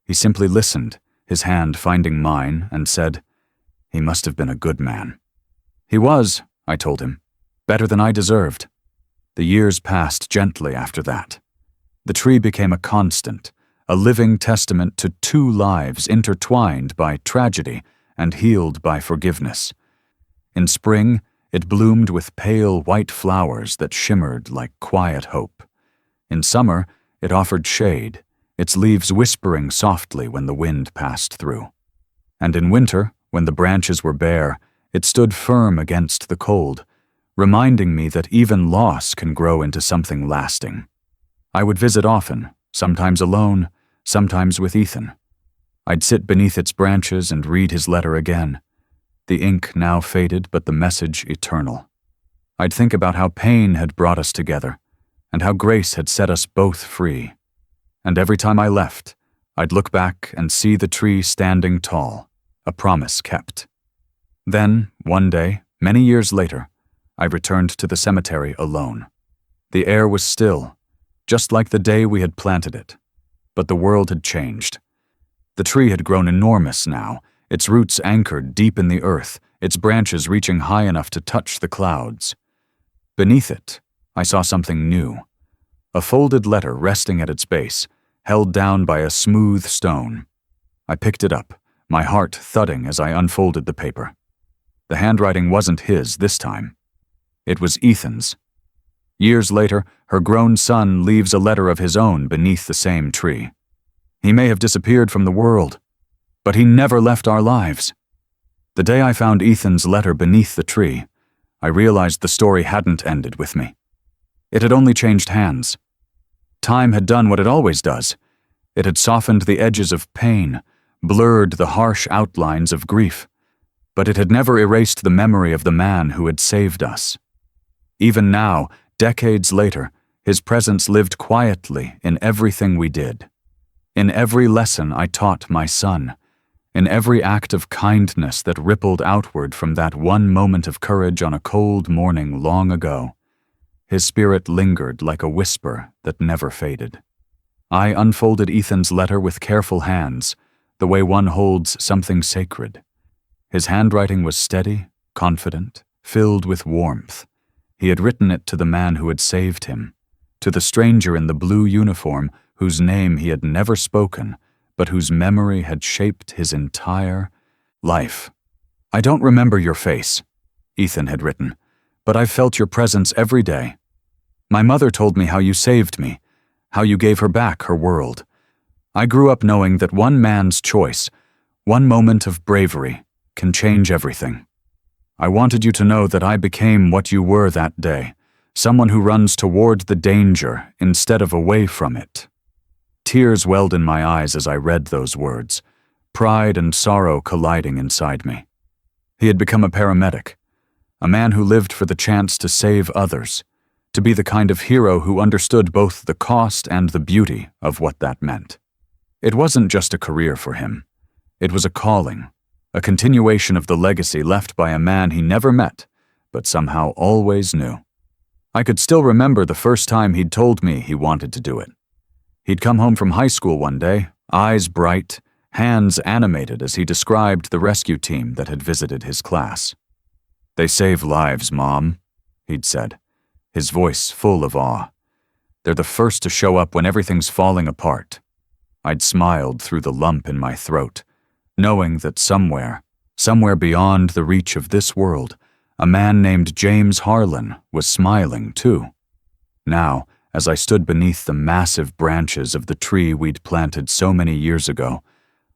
He simply listened, his hand finding mine, and said, "He must have been a good man." He was, I told him, better than I deserved. The years passed gently after that. The tree became a constant, a living testament to two lives intertwined by tragedy and healed by forgiveness. In spring, it bloomed with pale white flowers that shimmered like quiet hope. In summer, it offered shade, its leaves whispering softly when the wind passed through. And in winter, when the branches were bare, it stood firm against the cold, reminding me that even loss can grow into something lasting. I would visit often, sometimes alone, sometimes with Ethan. I'd sit beneath its branches and read his letter again, the ink now faded but the message eternal. I'd think about how pain had brought us together, and how grace had set us both free. And every time I left, I'd look back and see the tree standing tall, a promise kept. Then, one day, many years later, I returned to the cemetery alone. The air was still, just like the day we had planted it. But the world had changed. The tree had grown enormous now, its roots anchored deep in the earth, its branches reaching high enough to touch the clouds. Beneath it, I saw something new. A folded letter resting at its base, held down by a smooth stone. I picked it up, my heart thudding as I unfolded the paper. The handwriting wasn't his this time. It was Ethan's. Years later, her grown son leaves a letter of his own beneath the same tree. He may have disappeared from the world, but he never left our lives. The day I found Ethan's letter beneath the tree, I realized the story hadn't ended with me. It had only changed hands. Time had done what it always does. It had softened the edges of pain, blurred the harsh outlines of grief, but it had never erased the memory of the man who had saved us. Even now, decades later, his presence lived quietly in everything we did. In every lesson I taught my son, in every act of kindness that rippled outward from that one moment of courage on a cold morning long ago. His spirit lingered like a whisper that never faded. I unfolded Ethan's letter with careful hands, the way one holds something sacred. His handwriting was steady, confident, filled with warmth. He had written it to the man who had saved him, to the stranger in the blue uniform whose name he had never spoken, but whose memory had shaped his entire life. "I don't remember your face," Ethan had written, "but I've felt your presence every day. My mother told me how you saved me, how you gave her back her world. I grew up knowing that one man's choice, one moment of bravery, can change everything. I wanted you to know that I became what you were that day, someone who runs toward the danger instead of away from it." Tears welled in my eyes as I read those words, pride and sorrow colliding inside me. He had become a paramedic, a man who lived for the chance to save others, to be the kind of hero who understood both the cost and the beauty of what that meant. It wasn't just a career for him. It was a calling, a continuation of the legacy left by a man he never met, but somehow always knew. I could still remember the first time he'd told me he wanted to do it. He'd come home from high school one day, eyes bright, hands animated as he described the rescue team that had visited his class. "They save lives, Mom," he'd said, his voice full of awe. "They're the first to show up when everything's falling apart." I'd smiled through the lump in my throat, knowing that somewhere beyond the reach of this world, a man named James Harlan was smiling too. Now, as I stood beneath the massive branches of the tree we'd planted so many years ago,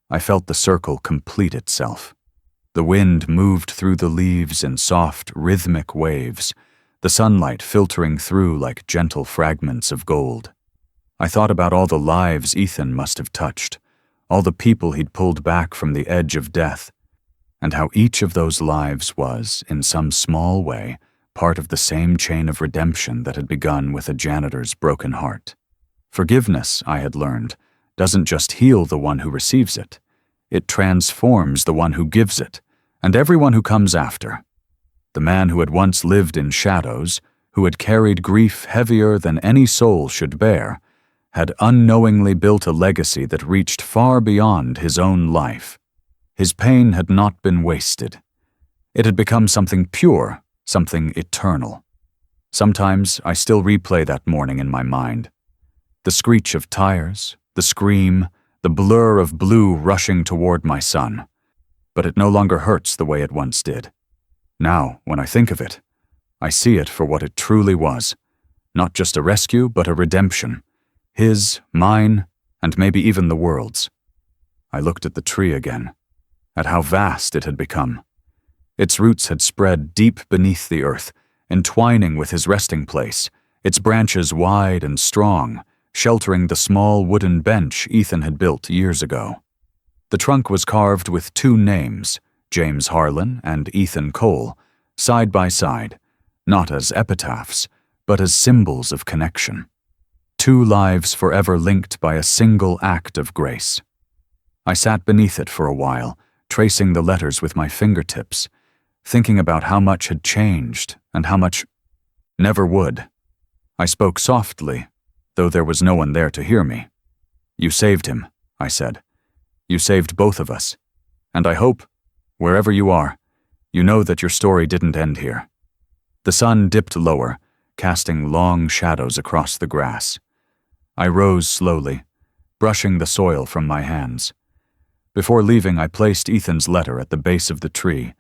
I felt the circle complete itself. The wind moved through the leaves in soft, rhythmic waves, the sunlight filtering through like gentle fragments of gold. I thought about all the lives Ethan must have touched, all the people he'd pulled back from the edge of death, and how each of those lives was, in some small way, part of the same chain of redemption that had begun with a janitor's broken heart. Forgiveness, I had learned, doesn't just heal the one who receives it. It transforms the one who gives it, and everyone who comes after. The man who had once lived in shadows, who had carried grief heavier than any soul should bear, had unknowingly built a legacy that reached far beyond his own life. His pain had not been wasted. It had become something pure, something eternal. Sometimes I still replay that morning in my mind. The screech of tires, the scream, the blur of blue rushing toward my son. But it no longer hurts the way it once did. Now, when I think of it, I see it for what it truly was. Not just a rescue, but a redemption. His, mine, and maybe even the world's. I looked at the tree again, at how vast it had become. Its roots had spread deep beneath the earth, entwining with his resting place, its branches wide and strong, sheltering the small wooden bench Ethan had built years ago. The trunk was carved with two names, James Harlan and Ethan Cole, side by side, not as epitaphs, but as symbols of connection. Two lives forever linked by a single act of grace. I sat beneath it for a while, tracing the letters with my fingertips, thinking about how much had changed and how much never would. I spoke softly, though there was no one there to hear me. "You saved him," I said. "You saved both of us. And I hope, wherever you are, you know that your story didn't end here." The sun dipped lower, casting long shadows across the grass. I rose slowly, brushing the soil from my hands. Before leaving, I placed Ethan's letter at the base of the tree,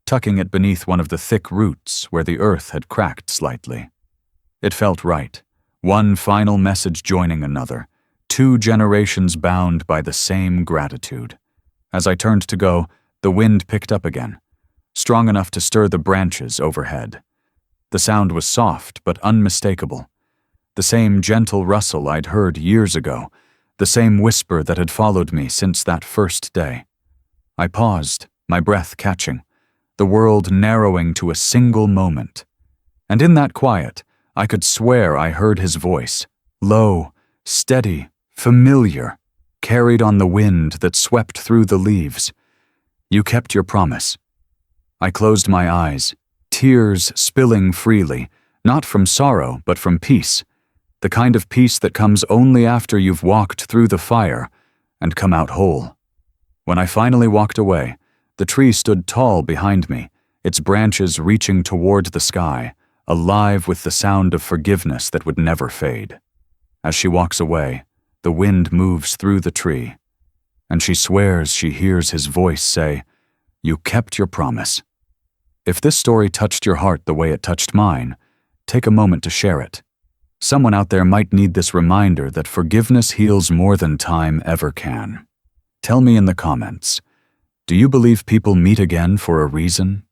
tucking it beneath one of the thick roots where the earth had cracked slightly. It felt right, one final message joining another, two generations bound by the same gratitude. As I turned to go, the wind picked up again, strong enough to stir the branches overhead. The sound was soft but unmistakable. The same gentle rustle I'd heard years ago, the same whisper that had followed me since that first day. I paused, my breath catching, the world narrowing to a single moment. And in that quiet, I could swear I heard his voice, low, steady, familiar, carried on the wind that swept through the leaves. "You kept your promise." I closed my eyes, tears spilling freely, not from sorrow, but from peace. The kind of peace that comes only after you've walked through the fire and come out whole. When I finally walked away, the tree stood tall behind me, its branches reaching toward the sky, alive with the sound of forgiveness that would never fade. As she walks away, the wind moves through the tree, and she swears she hears his voice say, "You kept your promise." If this story touched your heart the way it touched mine, take a moment to share it. Someone out there might need this reminder that forgiveness heals more than time ever can. Tell me in the comments, do you believe people meet again for a reason,